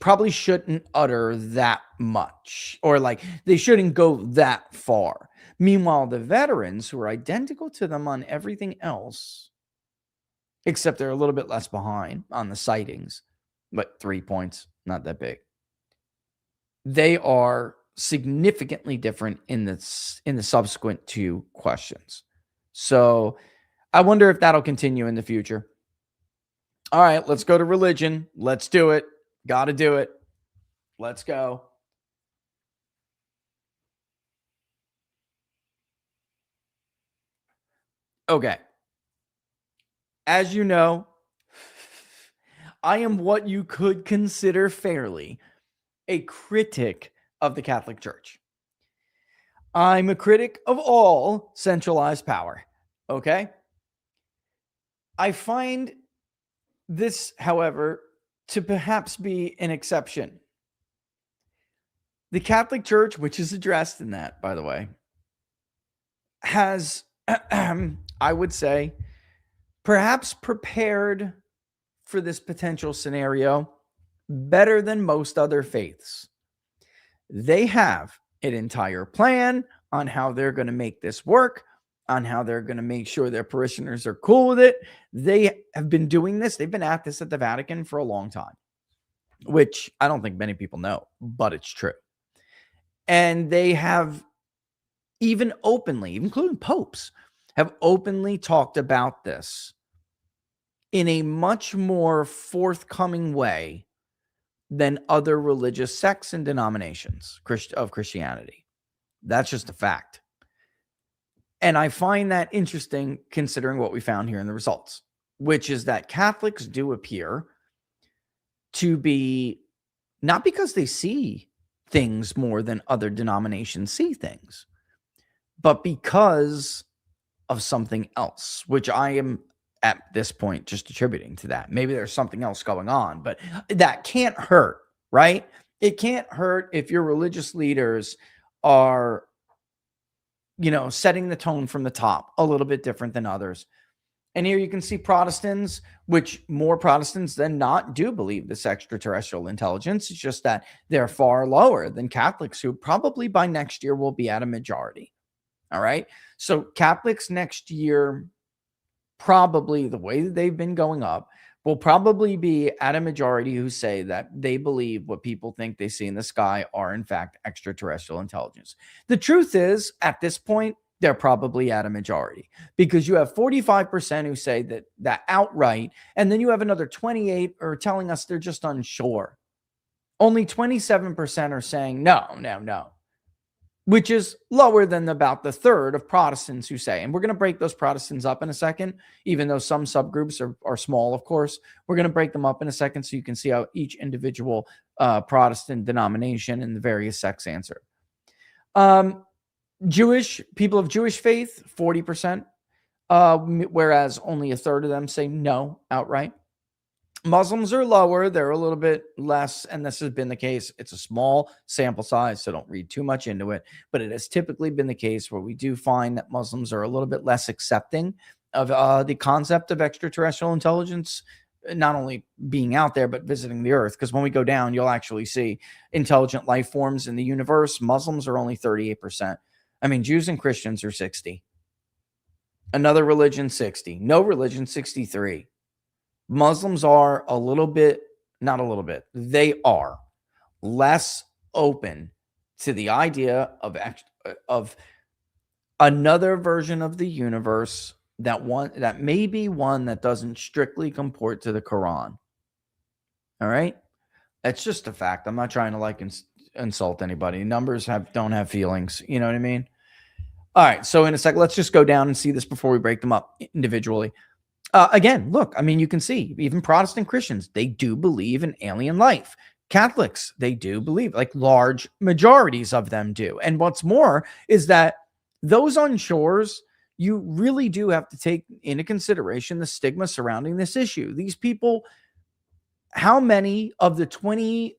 Speaker 1: probably shouldn't utter that much, or like they shouldn't go that far. Meanwhile, the veterans, who are identical to them on everything else, except they're a little bit less behind on the sightings, but 3 points, not that big. They are significantly different in the subsequent 2 questions. So I wonder if that'll continue in the future. All right, let's go to religion. Let's do it. Got to do it. Let's go. Okay. As you know, I am what you could consider fairly a critic of the Catholic Church. I'm a critic of all centralized power. Okay. I find this, however, to perhaps be an exception. The Catholic Church, which is addressed in that, by the way, has, I would say, perhaps prepared for this potential scenario better than most other faiths. They have an entire plan on how they're going to make this work, on how they're going to make sure their parishioners are cool with it. They have been doing this. They've been at this at the Vatican for a long time, which I don't think many people know, but it's true. And they have even openly, including popes, have openly talked about this in a much more forthcoming way than other religious sects and denominations of Christianity. That's just a fact. And I find that interesting considering what we found here in the results, which is that Catholics do appear to be, not because they see things more than other denominations see things, but because of something else, which I am at this point just attributing to that. Maybe there's something else going on, but that can't hurt, right? It can't hurt if your religious leaders are, setting the tone from the top a little bit different than others. And here you can see Protestants, which more Protestants than not do believe this extraterrestrial intelligence. It's just that they're far lower than Catholics, who probably by next year will be at a majority. All right. So Catholics next year, probably the way that they've been going up, will probably be at a majority who say that they believe what people think they see in the sky are in fact extraterrestrial intelligence. The truth is, at this point, they're probably at a majority, because you have 45% who say that outright, and then you have another 28 are telling us they're just unsure. Only 27% are saying no, which is lower than about the third of Protestants who say. And we're going to break those Protestants up in a second, even though some subgroups are small, of course. We're going to break them up in a second so you can see how each individual Protestant denomination and the various sects answer. Jewish people of Jewish faith, 40%, whereas only a third of them say no outright. Muslims are lower. They're a little bit less, and this has been the case. It's a small sample size, so don't read too much into it, but it has typically been the case where we do find that Muslims are a little bit less accepting of the concept of extraterrestrial intelligence, not only being out there, but visiting the earth. Because when we go down, you'll actually see intelligent life forms in the universe. Muslims are only 38%. I mean, Jews and Christians are 60. Another religion, 60. No religion, 63. Muslims are they are less open to the idea of another version of the universe that may be one that doesn't strictly comport to the Quran. All right. That's just a fact. I'm not trying to insult anybody. Numbers don't have feelings. You know what I mean? All right. So in a sec, let's just go down and see this before we break them up individually. Again, look, I mean, you can see even Protestant Christians, they do believe in alien life. Catholics, they do believe, like large majorities of them do. And what's more is that those on shores, you really do have to take into consideration the stigma surrounding this issue. These people, how many of the 20%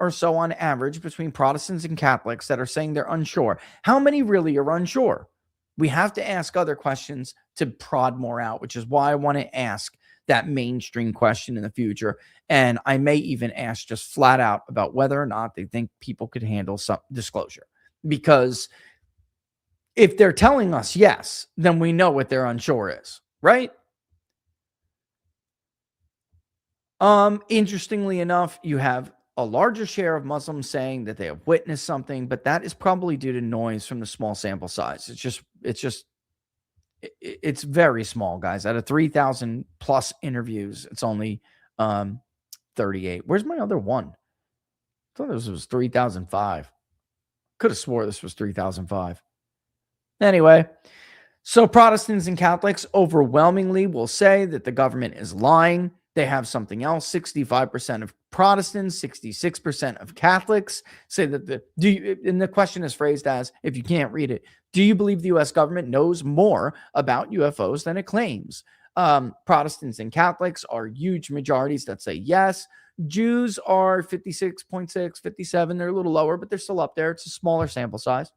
Speaker 1: or so on average between Protestants and Catholics that are saying they're unsure, how many really are unsure? We have to ask other questions to prod more out, which is why I want to ask that mainstream question in the future. And I may even ask just flat out about whether or not they think people could handle some disclosure. Because if they're telling us yes, then we know what their unsure is, right? Interestingly enough, you have a larger share of Muslims saying that they have witnessed something, but that is probably due to noise from the small sample size. It's very small, guys. Out of 3,000 plus interviews, it's only 38. Where's my other one? I thought this was 3,005. Could have swore this was 3,005. Anyway, so Protestants and Catholics overwhelmingly will say that the government is lying. They have something else. 65% of Protestants, 66% of Catholics say that and the question is phrased as, if you can't read it, do you believe the U.S. government knows more about UFOs than it claims? Protestants and Catholics are huge majorities that say yes. Jews are 56.6, 57. They're a little lower, but they're still up there. It's a smaller sample size.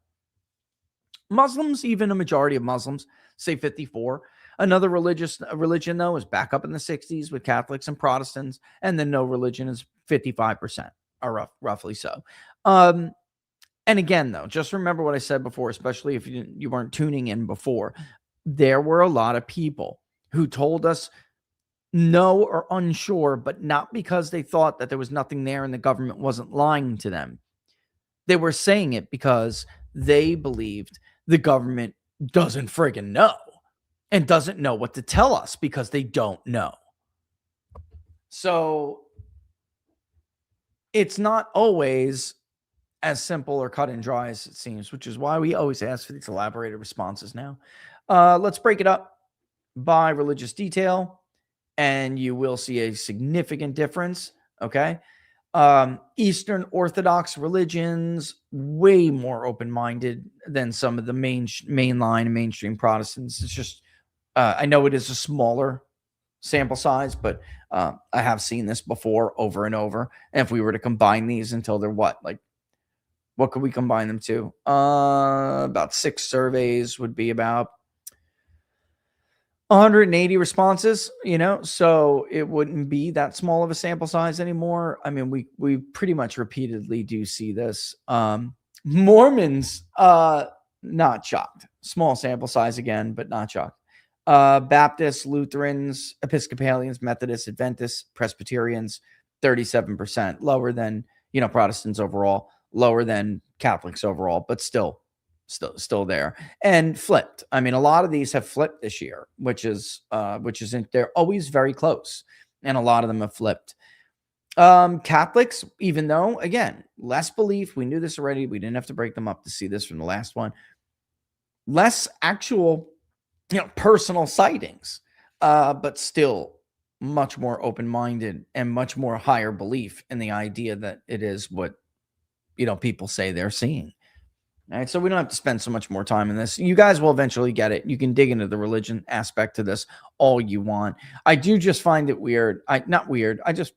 Speaker 1: Muslims, even a majority of Muslims, say 54. Another religion, though, is back up in the 60s with Catholics and Protestants, and then no religion is 55%, or roughly so. And again, though, just remember what I said before, especially if you weren't tuning in before. There were a lot of people who told us no or unsure, but not because they thought that there was nothing there and the government wasn't lying to them. They were saying it because they believed the government doesn't friggin' know and doesn't know what to tell us because they don't know. So it's not always as simple or cut and dry as it seems, which is why we always ask for these elaborated responses now. Let's break it up by religious detail, and you will see a significant difference, okay? Eastern Orthodox religions, way more open-minded than some of the mainline and mainstream Protestants. It's just, I know it is a smaller sample size, but I have seen this before over and over. And if we were to combine these until they're what could we combine them to? About 6 surveys would be about 180 responses, so it wouldn't be that small of a sample size anymore. I mean, we pretty much repeatedly do see this. Mormons, not shocked. Small sample size again, but not shocked. Baptists, Lutherans, Episcopalians, Methodists, Adventists, Presbyterians, 37%, lower than, Protestants overall, lower than Catholics overall, but still there, and flipped. I mean, a lot of these have flipped this year, which isn't, they're always very close, and a lot of them have flipped. Catholics, even though, again, less belief, we knew this already, we didn't have to break them up to see this from the last one, less actual, personal sightings, but still much more open-minded and much more higher belief in the idea that it is what, people say they're seeing. All right, so we don't have to spend so much more time in this. You guys will eventually get it. You can dig into the religion aspect to this all you want. I do just find it weird. Not weird. I just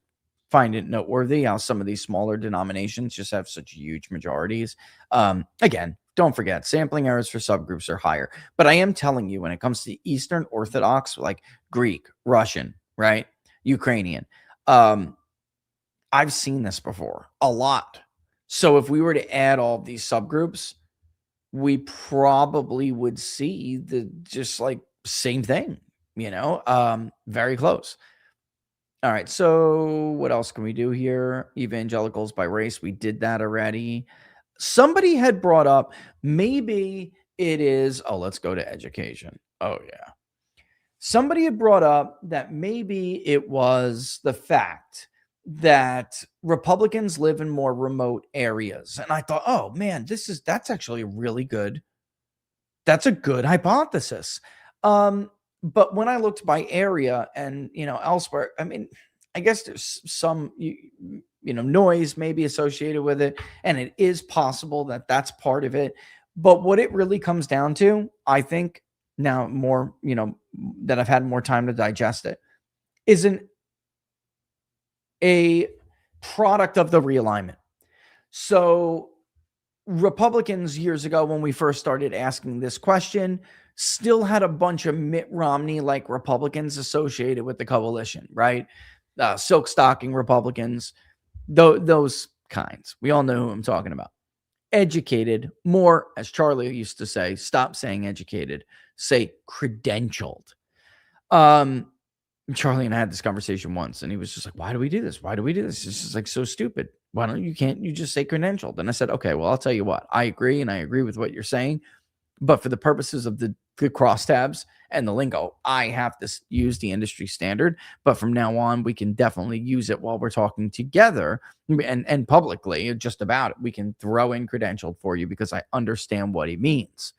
Speaker 1: find it noteworthy how some of these smaller denominations just have such huge majorities. Again, don't forget, sampling errors for subgroups are higher. But I am telling you, when it comes to Eastern Orthodox, like Greek, Russian, right, Ukrainian, I've seen this before a lot. So if we were to add all of these subgroups, we probably would see the just like same thing, very close. All right, so what else can we do here? Evangelicals by race, we did that already. Somebody had brought up, maybe it is, let's go to education. Oh, yeah. Somebody had brought up that maybe it was the fact that Republicans live in more remote areas. And I thought, oh man, that's actually a really good, that's a good hypothesis. But when I looked by area and, elsewhere, I mean, I guess there's some, noise maybe associated with it. And it is possible that that's part of it. But what it really comes down to, I think now more, that I've had more time to digest it, isn't a product of the realignment. So Republicans years ago, when we first started asking this question, still had a bunch of Mitt Romney like Republicans associated with the coalition, right? Silk stocking Republicans, those kinds. We all know who I'm talking about. Educated, more, as Charlie used to say, stop saying educated, say credentialed. Charlie and I had this conversation once, and he was just like, why do we do this? Why do we do this? It's just like so stupid. Why don't you just say credentialed? And I said, okay, well, I'll tell you what, I agree, and I agree with what you're saying. But for the purposes of the crosstabs and the lingo, I have to use the industry standard. But from now on, we can definitely use it while we're talking together and publicly, just about it. We can throw in credentialed for you because I understand what he means.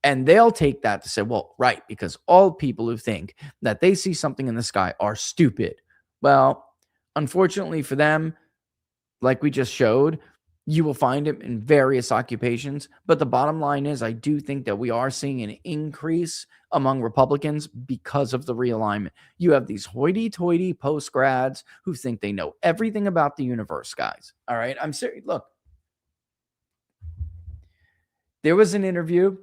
Speaker 1: And they'll take that to say, well, right, because all people who think that they see something in the sky are stupid. Well, unfortunately for them, like we just showed, you will find it in various occupations. But the bottom line is, I do think that we are seeing an increase among Republicans because of the realignment. You have these hoity-toity post-grads who think they know everything about the universe, guys. All right, I'm serious. Look, there was an interview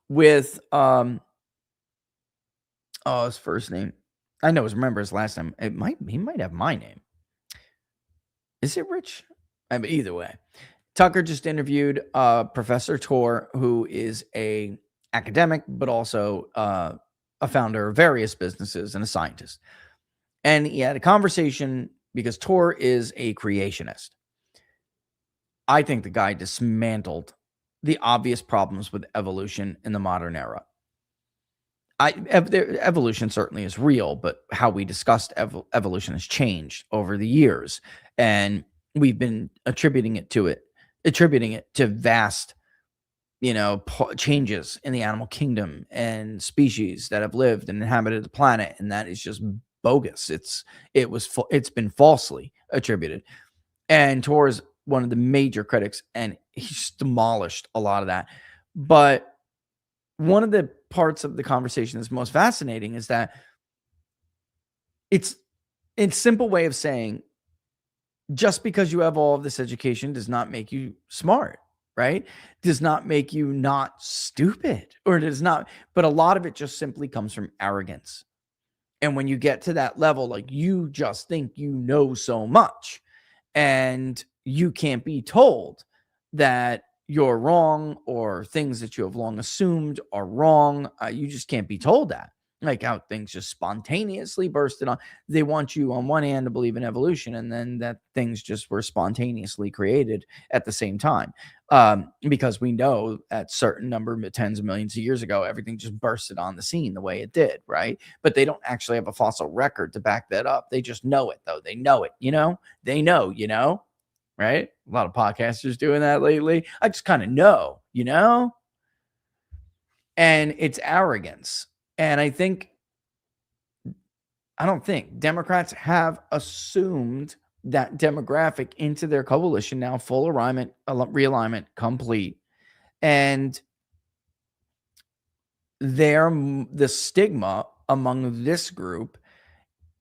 Speaker 1: with his first name. I know remember his last name. He might have my name. Is it Rich? I mean, either way. Tucker just interviewed Professor Tor, who is a academic, but also a founder of various businesses and a scientist. And he had a conversation because Tor is a creationist. I think the guy dismantled the obvious problems with evolution in the modern era. Evolution certainly is real, but how we discussed evolution has changed over the years, and we've been attributing it to vast, changes in the animal kingdom and species that have lived and inhabited the planet, and that is just bogus. It's been falsely attributed, and Tor is one of the major critics, and he's demolished a lot of that. But one of the parts of the conversation that's most fascinating is that it's a simple way of saying, just because you have all of this education does not make you smart, right? Does not make you not stupid, or does not, but a lot of it just simply comes from arrogance. And when you get to that level, like, you just think you know so much, and you can't be told that you're wrong, or things that you have long assumed are wrong. You just can't be told that. Like how things just spontaneously bursted on. They want you on one hand to believe in evolution, and then that things just were spontaneously created at the same time. Because we know at certain number of tens of millions of years ago, everything just bursted on the scene the way it did, right? But they don't actually have a fossil record to back that up. They just know it, though. They know it, They know, right? A lot of podcasters doing that lately. I just kind of know, And it's arrogance. And I don't think Democrats have assumed that demographic into their coalition now, full alignment, realignment, complete. And the stigma among this group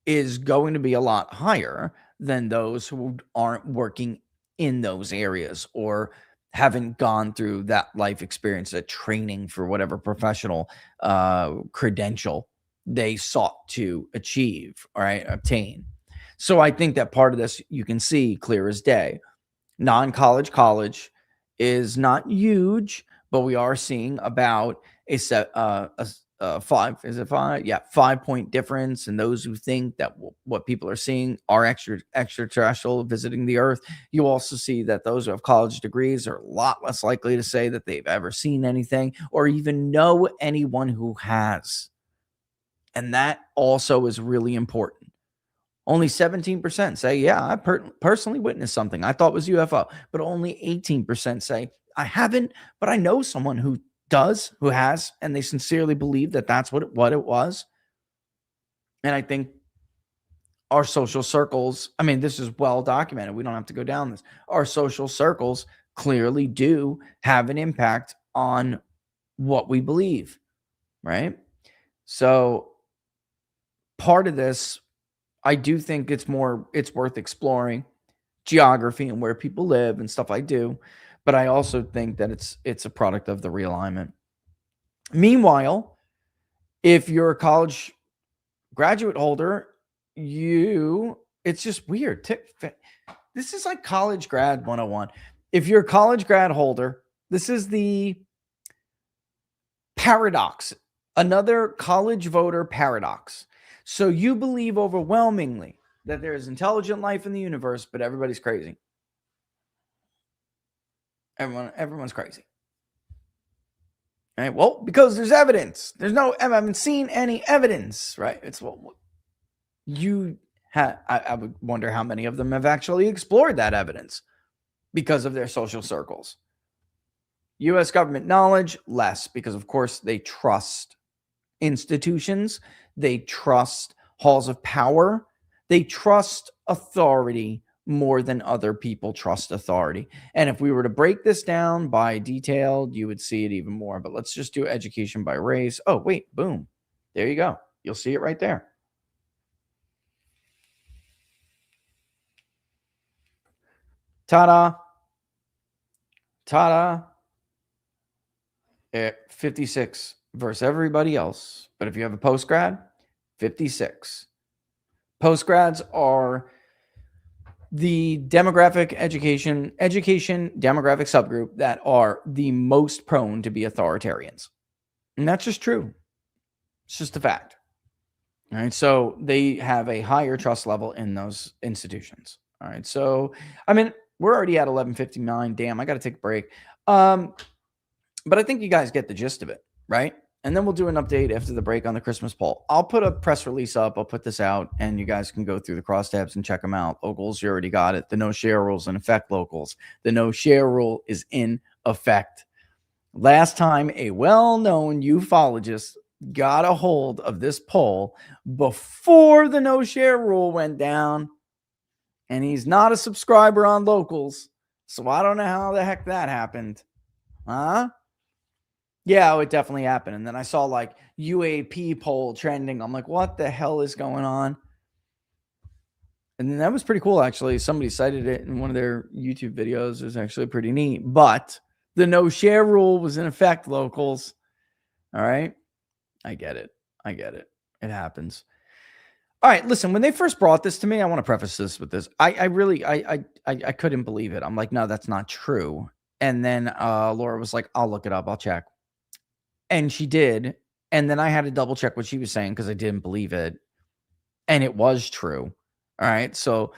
Speaker 1: is going to be a lot higher than those who aren't working in those areas or haven't gone through that life experience, that training for whatever professional credential they sought to obtain. So I think that part of this you can see clear as day. Non-college college is not huge, but we are seeing about a 5-point difference in those who think that what people are seeing are extraterrestrial visiting the Earth. You also see that those who have college degrees are a lot less likely to say that they've ever seen anything or even know anyone who has. And that also is really important. Only 17% say, yeah, I personally witnessed something I thought was UFO, but only 18% say, I haven't, but I know someone who has, and they sincerely believe that that's what it was. And I think our social circles, this is well documented. We don't have to go down this. Our social circles clearly do have an impact on what we believe, right? So part of this, I do think it's worth exploring geography and where people live and stuff I do. But I also think that it's a product of the realignment. Meanwhile, if you're a college graduate holder, it's just weird. This is like college grad 101. If you're a college grad holder, this is the paradox, another college voter paradox. So you believe overwhelmingly that there is intelligent life in the universe, but everybody's crazy. Everyone's crazy. Right? Well, because there's evidence. I haven't seen any evidence, right? It's I would wonder how many of them have actually explored that evidence because of their social circles. U.S. government knowledge, less, because of course they trust institutions, they trust halls of power, they trust authority more than other people trust authority. And if we were to break this down by detailed, you would see it even more. But let's just do education by race. Oh, wait, boom. There you go. You'll see it right there. Ta-da. Ta-da. 56 versus everybody else. But if you have a post-grad, 56. Post-grads are the demographic education demographic subgroup that are the most prone to be authoritarians. And that's just true. It's just a fact. All right. So they have a higher trust level in those institutions. All right. So, I mean, we're already at 11:59. Damn, I got to take a break. But I think you guys get the gist of it, right? And then we'll do an update after the break on the Christmas poll. I'll put a press release up. I'll put this out, and you guys can go through the crosstabs and check them out. Locals, you already got it. The no share rule is in effect, locals. The no share rule is in effect. Last time, a well-known ufologist got a hold of this poll before the no share rule went down, and he's not a subscriber on locals, so I don't know how the heck that happened. Huh? Yeah, it definitely happened. And then I saw like UAP poll trending. I'm like, what the hell is going on? And then that was pretty cool, actually. Somebody cited it in one of their YouTube videos. It was actually pretty neat. But the no share rule was in effect, locals. All right. I get it. It happens. All right. Listen, when they first brought this to me, I want to preface this with this. I really couldn't believe it. I'm like, no, that's not true. And then Laura was like, I'll look it up. I'll check. And she did. And then I had to double check what she was saying because I didn't believe it. And it was true. All right. So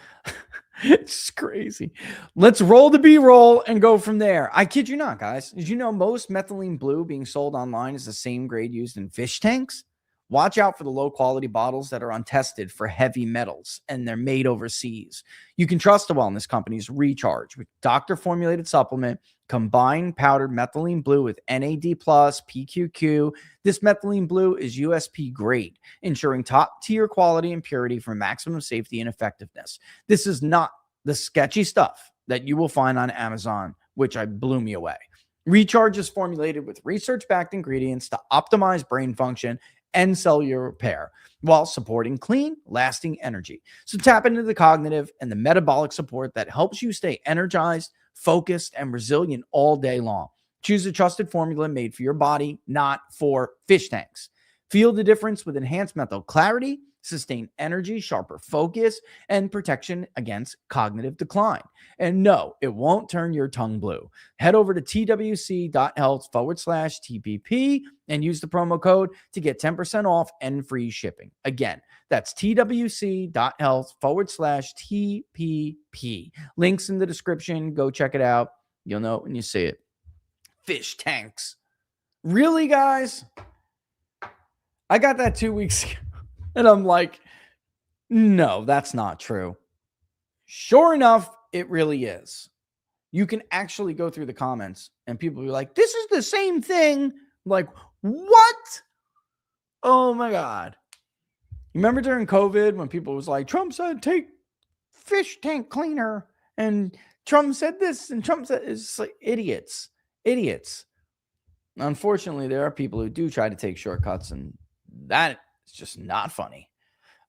Speaker 1: it's crazy. Let's roll the B-roll and go from there. I kid you not, guys. Did you know most methylene blue being sold online is the same grade used in fish tanks? Watch out for the low-quality bottles that are untested for heavy metals, and they're made overseas. You can trust the wellness companies Recharge with doctor-formulated supplement, combined powdered methylene blue with NAD+, PQQ. This methylene blue is USP grade, ensuring top-tier quality and purity for maximum safety and effectiveness. This is not the sketchy stuff that you will find on Amazon, which blew me away. Recharge is formulated with research-backed ingredients to optimize brain function and cellular repair while supporting clean, lasting energy. So tap into the cognitive and the metabolic support that helps you stay energized, focused, and resilient all day long. Choose a trusted formula made for your body, not for fish tanks. Feel the difference with enhanced mental clarity, sustained energy, sharper focus, and protection against cognitive decline. And no, it won't turn your tongue blue. Head over to twc.health/TPP and use the promo code to get 10% off and free shipping. Again, that's twc.health/TPP. Links in the description. Go check it out. You'll know it when you see it. Fish tanks. Really, guys? I got that 2 weeks ago. And I'm like, no, that's not true. Sure enough, it really is. You can actually go through the comments and people will be like, this is the same thing. I'm like, what? Oh my God. Remember during COVID when people was like, Trump said, take fish tank cleaner. And Trump said this and Trump said, it's like idiots. Unfortunately, there are people who do try to take shortcuts, and that is just not funny.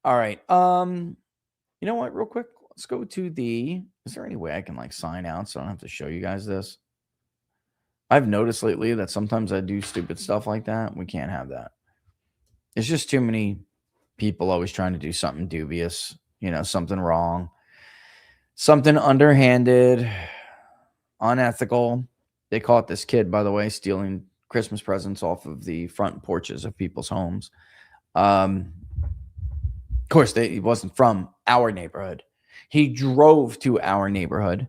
Speaker 1: All right. You know what? Real quick, let's go to is there any way I can like sign out so I don't have to show you guys this? I've noticed lately that sometimes I do stupid stuff like that. We can't have that. It's just too many people always trying to do something dubious, something wrong, something underhanded, unethical. They caught this kid, by the way, stealing Christmas presents off of the front porches of people's homes. Of course, he wasn't from our neighborhood. He drove to our neighborhood,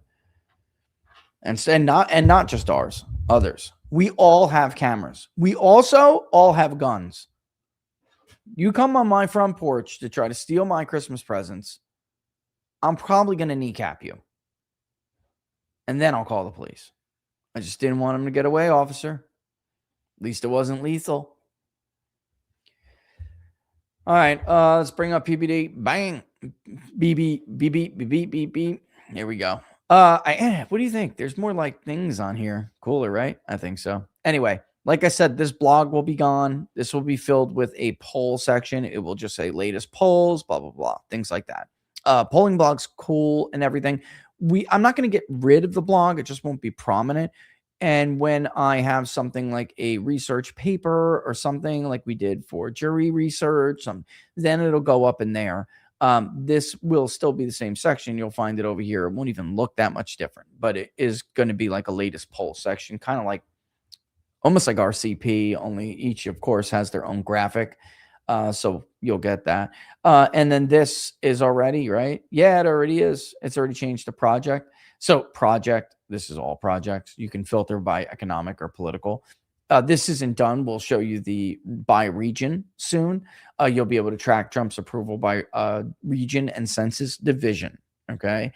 Speaker 1: and not just ours, others. We all have cameras. We also all have guns. You come on my front porch to try to steal my Christmas presents, I'm probably going to kneecap you. And then I'll call the police. I just didn't want him to get away, officer. At least it wasn't lethal. All right, let's bring up PBD. Bang. Beep, beep, beep, beep, beep, beep, beep, beep. Here we go. What do you think? There's more like things on here. Cooler, right? I think so. Anyway, like I said, this blog will be gone. This will be filled with a poll section. It will just say latest polls, blah, blah, blah, things like that. Polling blog's cool and everything. I'm not going to get rid of the blog. It just won't be prominent. And when I have something like a research paper or something like we did for jury research, then it'll go up in there. This will still be the same section. You'll find it over here. It won't even look that much different, but it is going to be like a latest poll section, kind of like almost like RCP, only each, of course, has their own graphic. So you'll get that. And then this is already, right? Yeah, it already is. It's already changed to project. So project, this is all projects. You can filter by economic or political. This isn't done. We'll show you the by region soon. You'll be able to track Trump's approval by region and census division. Okay.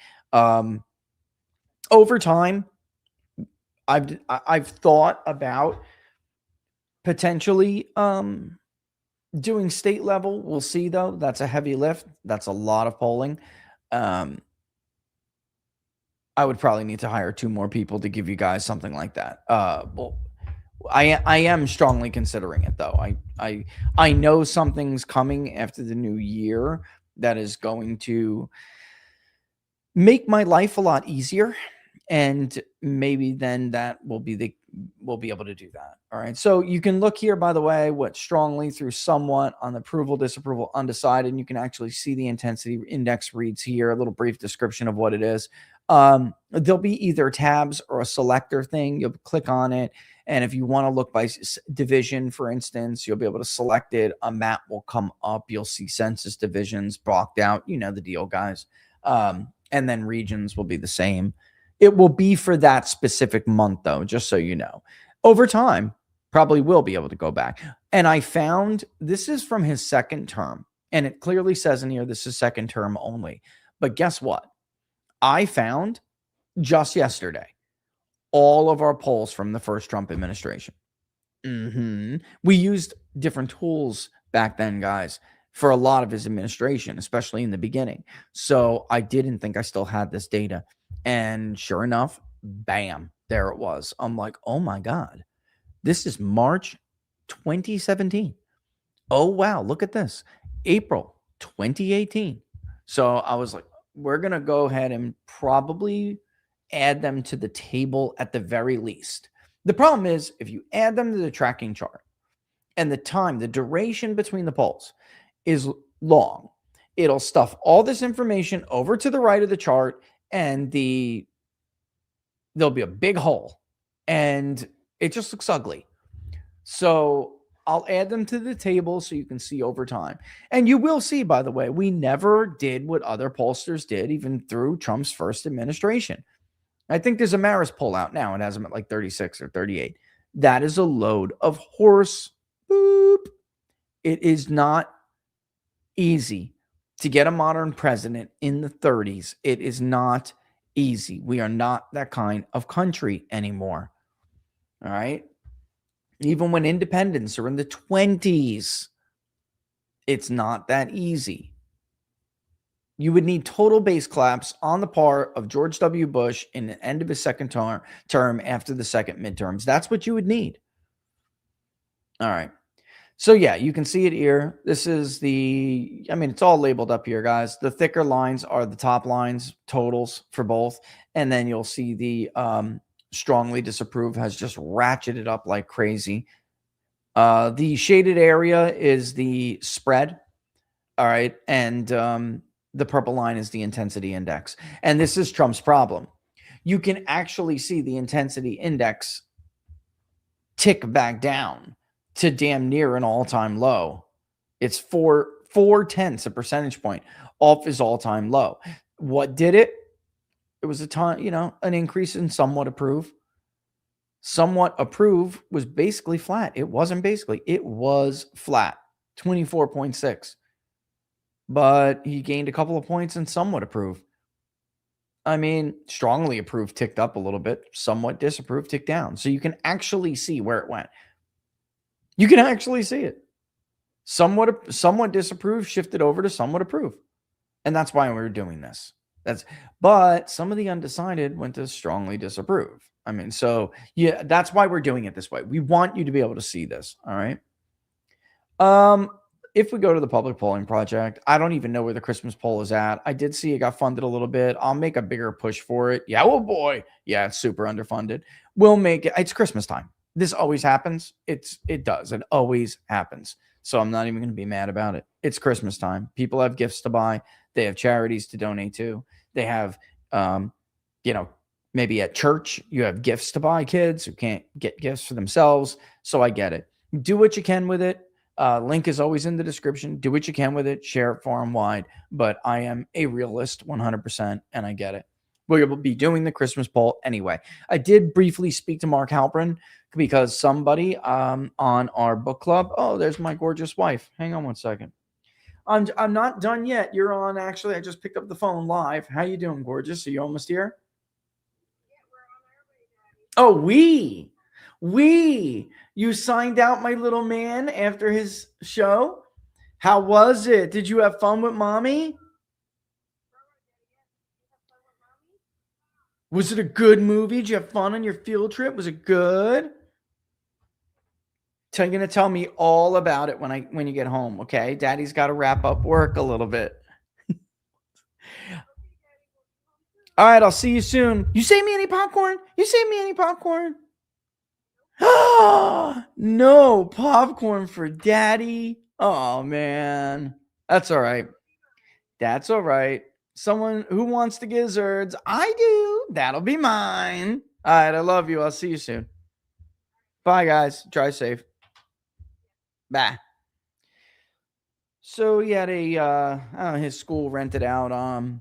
Speaker 1: Over time, I've thought about potentially doing state level. We'll see, though. That's a heavy lift. That's a lot of polling. I would probably need to hire 2 more people to give you guys something like that. Well, I am strongly considering it, though. I know something's coming after the new year that is going to make my life a lot easier, and maybe then that we'll be able to do that. All right. So you can look here, by the way, what strongly through somewhat on the approval, disapproval, undecided, and you can actually see the intensity index reads here, a little brief description of what it is. There'll be either tabs or a selector thing. You'll click on it. And if you want to look by division, for instance, you'll be able to select it. A map will come up. You'll see census divisions blocked out. You know the deal, guys. And then regions will be the same. It will be for that specific month, though, just so you know. Over time, probably will be able to go back. And I found this is from his second term. And it clearly says in here this is second term only. But guess what? I found just yesterday all of our polls from the first Trump administration. We used different tools back then, guys, for a lot of his administration, especially in the beginning. So I didn't think I still had this data. And sure enough, bam, there it was. I'm like, oh my God, this is March 2017. Oh, wow, look at this. April 2018. So I was like, we're going to go ahead and probably add them to the table at the very least. The problem is if you add them to the tracking chart and the duration between the polls is long, it'll stuff all this information over to the right of the chart and there'll be a big hole and it just looks ugly. So I'll add them to the table so you can see over time. And you will see, by the way, we never did what other pollsters did, even through Trump's first administration. I think there's a Maris poll out now. It has them at like 36 or 38. That is a load of horse boop. It is not easy to get a modern president in the 30s. It is not easy. We are not that kind of country anymore. All right. Even when independents are in the 20s, it's not that easy. You would need total base collapse on the part of George W. Bush in the end of his second term after the second midterms. That's what you would need. All right. So yeah, you can see it here. This is it's all labeled up here, guys. The thicker lines are the top lines, totals for both. And then you'll see the strongly disapprove has just ratcheted up like crazy. The shaded area is the spread. All right. And the purple line is the intensity index. And this is Trump's problem. You can actually see the intensity index tick back down to damn near an all-time low. It's 4/10 a percentage point off his all-time low. What did it? It was a ton, an increase in somewhat approve. Somewhat approve was basically flat. It wasn't basically, it was flat, 24.6. But he gained a couple of points in somewhat approve. I mean, strongly approve ticked up a little bit, somewhat disapprove ticked down. So you can actually see where it went. You can actually see it. Somewhat disapprove shifted over to somewhat approve. And that's why we're doing this. But some of the undecided went to strongly disapprove. I mean, so yeah, that's why we're doing it this way. We want you to be able to see this. All right. If we go to the public polling project, I don't even know where the Christmas poll is at. I did see it got funded a little bit. I'll make a bigger push for it. Yeah, oh boy. Yeah, it's super underfunded. We'll make it. It's Christmas time. This always happens. It does. It always happens. So I'm not even going to be mad about it. It's Christmas time. People have gifts to buy. They have charities to donate to. They have, maybe at church, you have gifts to buy kids who can't get gifts for themselves. So I get it. Do what you can with it. Link is always in the description. Do what you can with it. Share it far and wide. But I am a realist 100%, and I get it. We will be doing the Christmas poll anyway. I did briefly speak to Mark Halpern because somebody on our book club. Oh, there's my gorgeous wife. Hang on one second. I'm not done yet. You're on. Actually, I just picked up the phone live. How you doing, gorgeous? Are you almost here? Yeah, we're on our way, Daddy. Oh, you signed out my little man after his show. How was it? Did you have fun with mommy? Was it a good movie? Did you have fun on your field trip? Was it good? So you're gonna tell me all about it when you get home, okay? Daddy's got to wrap up work a little bit. All right, I'll see you soon. You save me any popcorn? You save me any popcorn? No popcorn for Daddy. Oh man, that's all right. That's all right. Someone who wants the gizzards, I do. That'll be mine. All right, I love you. I'll see you soon. Bye, guys. Drive safe. Bye. So he had his school rented out in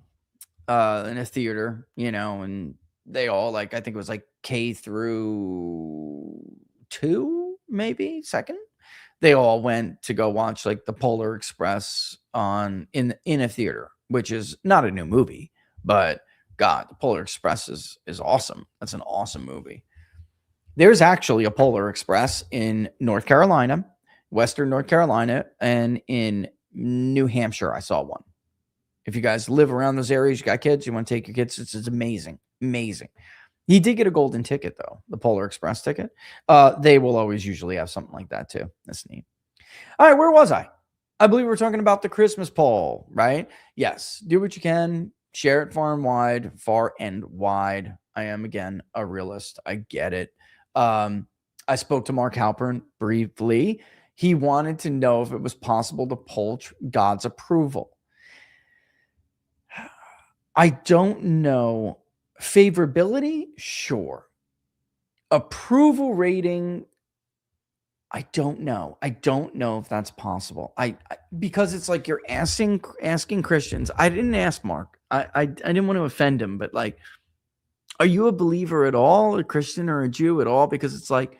Speaker 1: a theater, and they all I think it was like K through 2, maybe second. They all went to go watch like the Polar Express in a theater, which is not a new movie, but God, the Polar Express is awesome. That's an awesome movie. There's actually a Polar Express in North Carolina, Western North Carolina, and in New Hampshire. I saw one. If you guys live around those areas, you got kids, you want to take your kids, it's amazing. Amazing. He did get a golden ticket, though, the Polar Express ticket. They will always usually have something like that, too. That's neat. All right, where was I? I believe we were talking about the Christmas poll, right? Yes. Do what you can. Share it far and wide. I am, again, a realist. I get it. I spoke to Mark Halpern briefly. He wanted to know if it was possible to poll God's approval. I don't know. Favorability, sure. Approval rating, I don't know. I don't know if that's possible. Because it's like you're asking Christians. I didn't ask Mark. I didn't want to offend him, but like, are you a believer at all, a Christian or a Jew at all? Because it's like,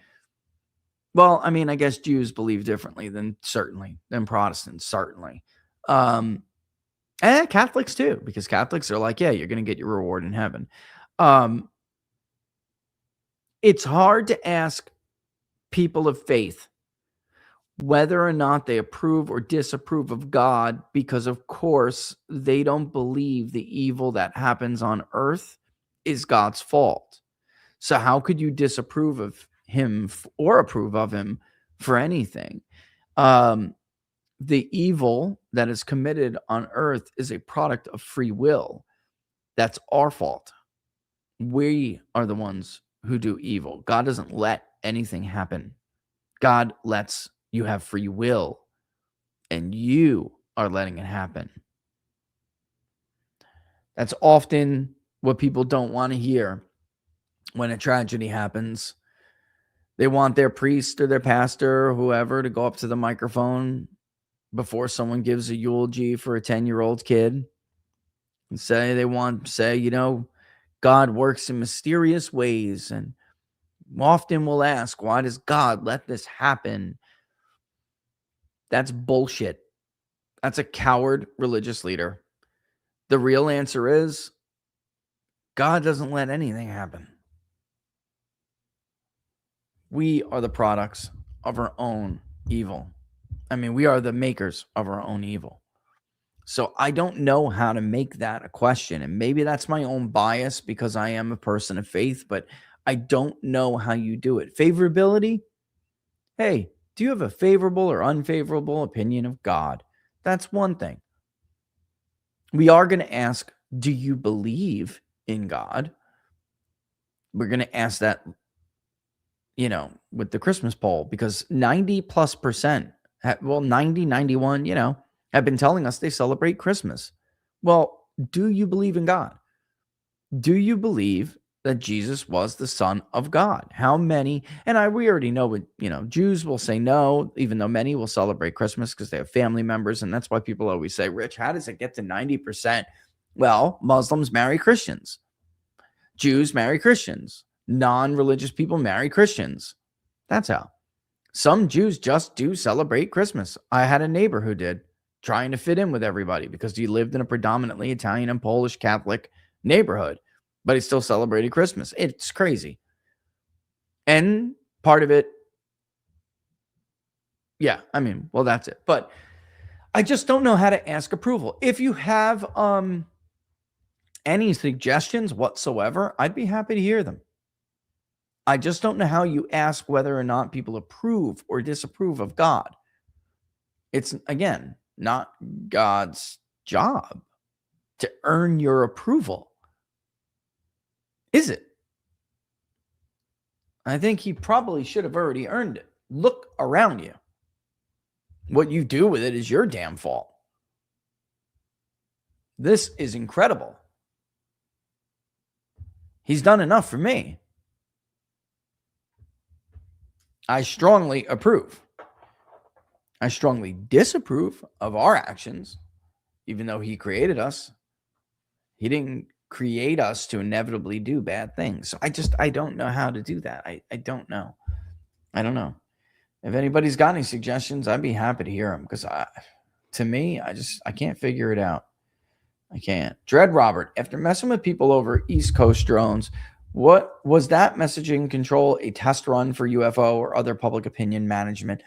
Speaker 1: well, I mean, I guess Jews believe differently than Protestants, certainly. And Catholics too, because Catholics are like, yeah, you're going to get your reward in heaven. It's hard to ask people of faith whether or not they approve or disapprove of God, because of course they don't believe the evil that happens on earth is God's fault. So how could you disapprove of him or approve of him for anything? The evil that is committed on earth is a product of free will. That's our fault. We are the ones who do evil. God doesn't let anything happen. God lets you have free will, and you are letting it happen. That's often what people don't want to hear when a tragedy happens. They want their priest or their pastor or whoever to go up to the microphone before someone gives a eulogy for a 10-year-old kid and say, God works in mysterious ways. And often we'll ask, why does God let this happen? That's bullshit. That's a coward religious leader. The real answer is God doesn't let anything happen. We are the products of our own evil. We are the makers of our own evil. So I don't know how to make that a question. And maybe that's my own bias because I am a person of faith, but I don't know how you do it. Favorability? Hey, do you have a favorable or unfavorable opinion of God? That's one thing. We are going to ask, do you believe in God? We're going to ask that, with the Christmas poll, because 90+%, 90, 91, have been telling us they celebrate Christmas. Well, do you believe in God? Do you believe that Jesus was the Son of God? How many? And we already know what, Jews will say no, even though many will celebrate Christmas because they have family members. And that's why people always say, Rich, how does it get to 90%? Well, Muslims marry Christians. Jews marry Christians. Non-religious people marry Christians. That's how. Some Jews just do celebrate Christmas. I had a neighbor who did, trying to fit in with everybody because he lived in a predominantly Italian and Polish Catholic neighborhood, but he still celebrated Christmas. It's crazy. And part of it, that's it. But I just don't know how to ask approval. If you have any suggestions whatsoever, I'd be happy to hear them. I just don't know how you ask whether or not people approve or disapprove of God. It's, again, not God's job to earn your approval. Is it? I think he probably should have already earned it. Look around you. What you do with it is your damn fault. This is incredible. He's done enough for me. I strongly approve. I strongly disapprove of our actions, even though he created us. He didn't create us to inevitably do bad things. So I don't know how to do that. I don't know. I don't know. If anybody's got any suggestions, I'd be happy to hear them because I can't figure it out. I can't. Dread Robert, after messing with people over East Coast drones, what was that messaging control a test run for UFO or other public opinion management?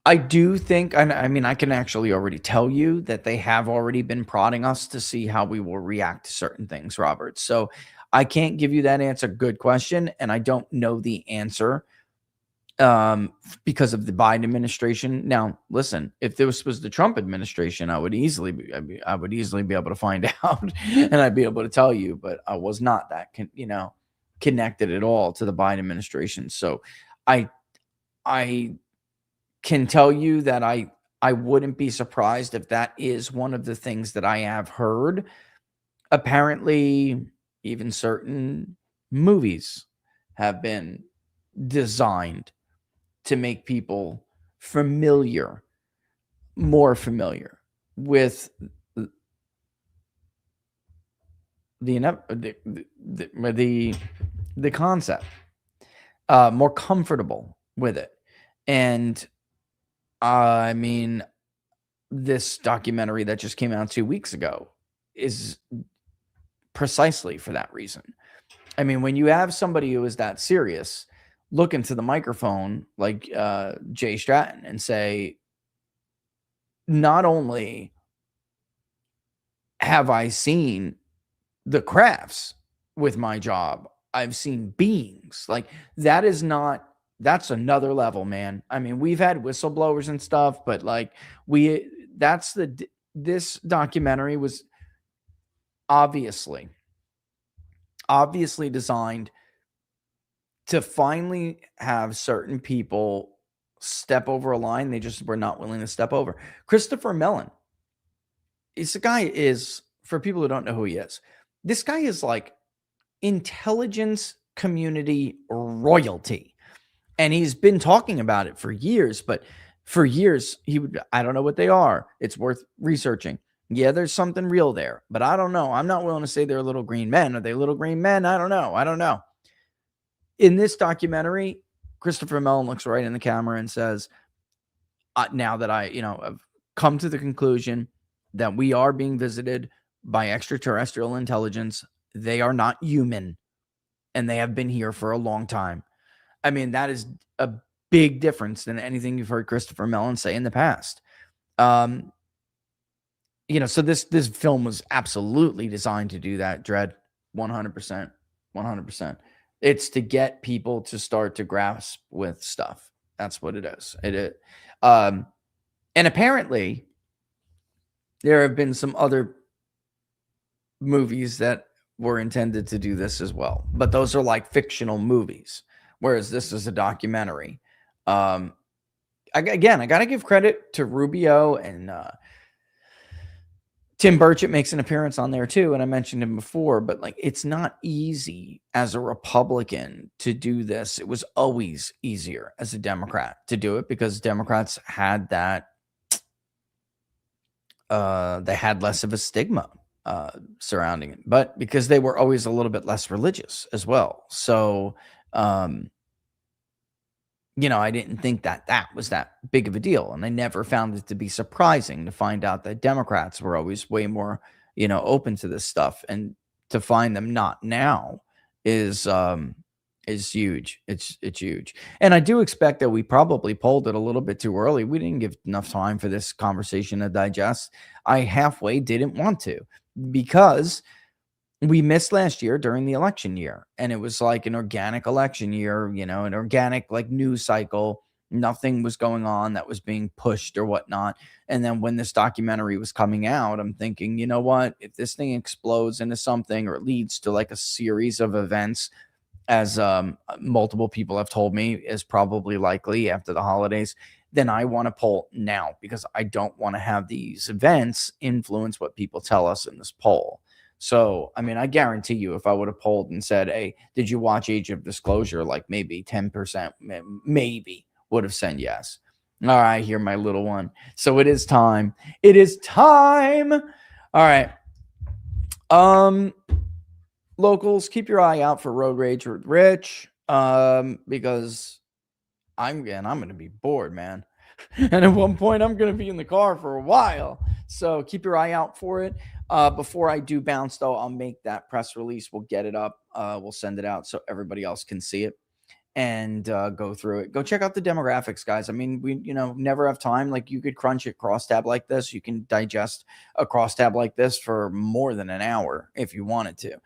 Speaker 1: I do think, I can actually already tell you that they have already been prodding us to see how we will react to certain things, Robert. So I can't give you that answer. Good question. And I don't know the answer because of the Biden administration. Now, listen, if this was the Trump administration, I would easily be able to find out and I'd be able to tell you, but I was not that, connected at all to the Biden administration. So I can tell you that I wouldn't be surprised if that is one of the things that I have heard. Apparently, even certain movies have been designed to make people more familiar with the concept, more comfortable with it. And this documentary that just came out 2 weeks ago is precisely for that reason. When you have somebody who is that serious, look into the microphone like Jay Stratton and say, not only have I seen the crafts with my job, I've seen beings. Like that's another level, man. We've had whistleblowers and stuff, but this documentary was obviously obviously designed to finally have certain people step over a line they just were not willing to step over. Christopher Mellon, this guy is, for people who don't know who he is, this guy is like intelligence community royalty. And he's been talking about it for years, but for years, I don't know what they are. It's worth researching. Yeah, there's something real there, but I don't know. I'm not willing to say they're little green men. Are they little green men? I don't know. In this documentary, Christopher Mellon looks right in the camera and says, now that I, have come to the conclusion that we are being visited by extraterrestrial intelligence, they are not human, and they have been here for a long time. I mean, that is a big difference than anything you've heard Christopher Mellon say in the past. So this film was absolutely designed to do that, Dread. 100%. 100%. It's to get people to start to grasp with stuff. That's what it is. And apparently there have been some other movies that were intended to do this as well, but those are like fictional movies, whereas this is a documentary. I got to give credit to Rubio, and Tim Burchett makes an appearance on there too, and I mentioned him before, but like, it's not easy as a Republican to do this. It was always easier as a Democrat to do it because Democrats had that, they had less of a stigma surrounding it, but because they were always a little bit less religious as well. So, I didn't think that was that big of a deal. And I never found it to be surprising to find out that Democrats were always way more, open to this stuff. And to find them not now is huge. It's huge. And I do expect that we probably polled it a little bit too early. We didn't give enough time for this conversation to digest. I halfway didn't want to, because we missed last year during the election year, and it was like an organic election year, an organic like news cycle. Nothing was going on that was being pushed or whatnot. And then when this documentary was coming out, I'm thinking, you know what, if this thing explodes into something, or it leads to like a series of events, as multiple people have told me is probably likely after the holidays, then I want to poll now, because I don't want to have these events influence what people tell us in this poll. So, I mean, I guarantee you, if I would have polled and said, hey, did you watch Age of Disclosure? Like maybe 10%, maybe would have said yes. All right, here, my little one. So it is time. It is time. All right. Locals, keep your eye out for Road Rage with Rich, because I'm going to be bored, man. And at one point, I'm going to be in the car for a while. So keep your eye out for it. Before I do bounce, though, I'll make that press release. We'll get it up. We'll send it out so everybody else can see it and go through it. Go check out the demographics, guys. I mean, we, never have time. Like, you could crunch a crosstab like this. You can digest a crosstab like this for more than an hour if you wanted to.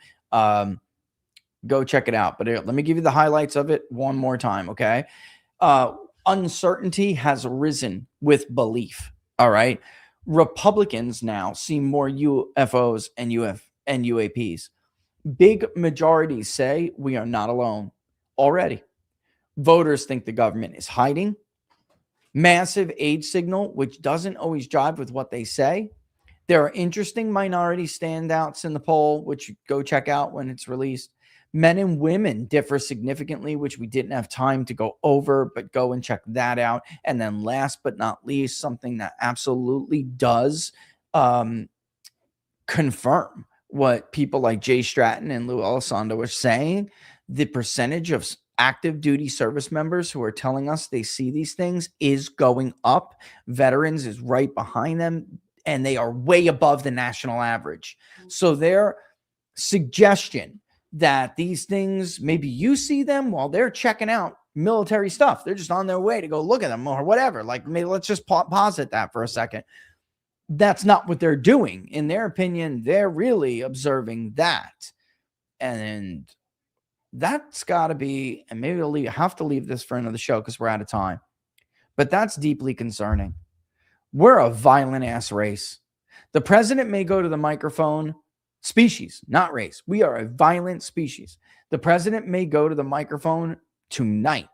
Speaker 1: Go check it out. But let me give you the highlights of it one more time, okay? Uncertainty has risen with belief. All right. Republicans now see more UFOs and UAPs. Big majorities say we are not alone already. Voters think the government is hiding. Massive age signal, which doesn't always jive with what they say. There are interesting minority standouts in the poll, which you go check out when it's released. Men and women differ significantly, which we didn't have time to go over, but go and check that out. And then last but not least, something that absolutely does confirm what people like Jay Stratton and Lou Elizondo are saying. The percentage of active duty service members who are telling us they see these things is going up. Veterans is right behind them, and they are way above the national average. So their suggestion that these things, maybe you see them while they're checking out military stuff, they're just on their way to go look at them or whatever. Like, maybe let's just posit that for a second. That's not what they're doing. In their opinion, they're really observing that. And that's got to be, and maybe I'll have to leave this for another show because we're out of time. But that's deeply concerning. We're a violent ass race. The president may go to the microphone Species, not race. We are a violent species. The president may go to the microphone tonight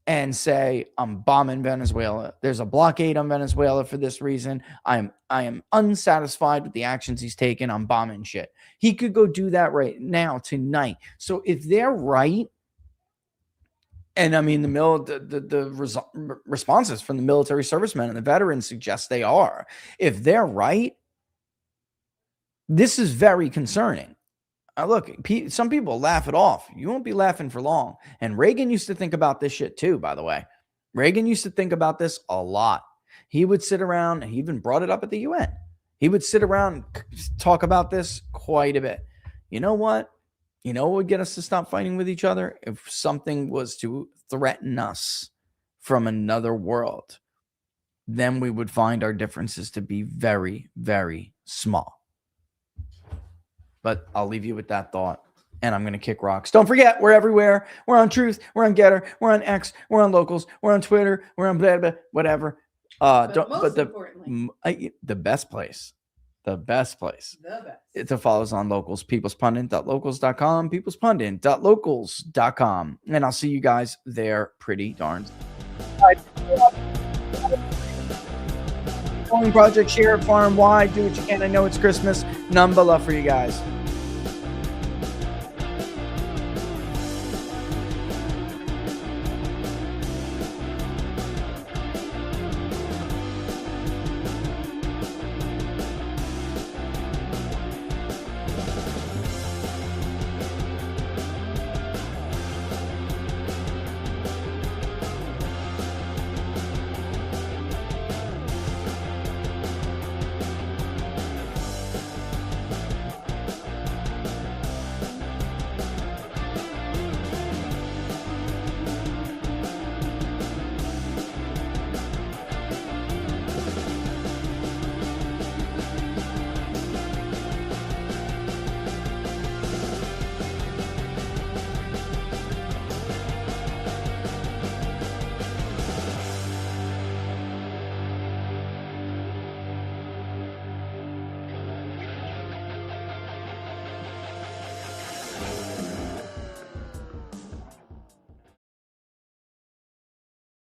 Speaker 1: and say, I'm bombing Venezuela. There's a blockade on Venezuela for this reason. I am unsatisfied with the actions he's taken. I'm bombing shit. He could go do that right now, tonight. So if they're right, and I mean, the responses from the military servicemen and the veterans suggest they are. If they're right, this is very concerning. Look, some people laugh it off. You won't be laughing for long. And Reagan used to think about this shit too, by the way. Reagan used to think about this a lot. He would sit around, and he even brought it up at the UN. He would sit around and talk about this quite a bit. You know what? You know what would get us to stop fighting with each other? If something was to threaten us from another world, then we would find our differences to be very, very small. But I'll leave you with that thought, and I'm going to kick rocks. Don't forget, we're everywhere. We're on Truth. We're on Getter. We're on X. We're on Locals. We're on Twitter. We're on blah, blah, whatever. The best place to follow us on Locals, peoplespundit.locals.com, peoplespundit.locals.com. And I'll see you guys there pretty darn soon. Project, share it far and wide. Do what you can. I know it's Christmas. None but love for you guys.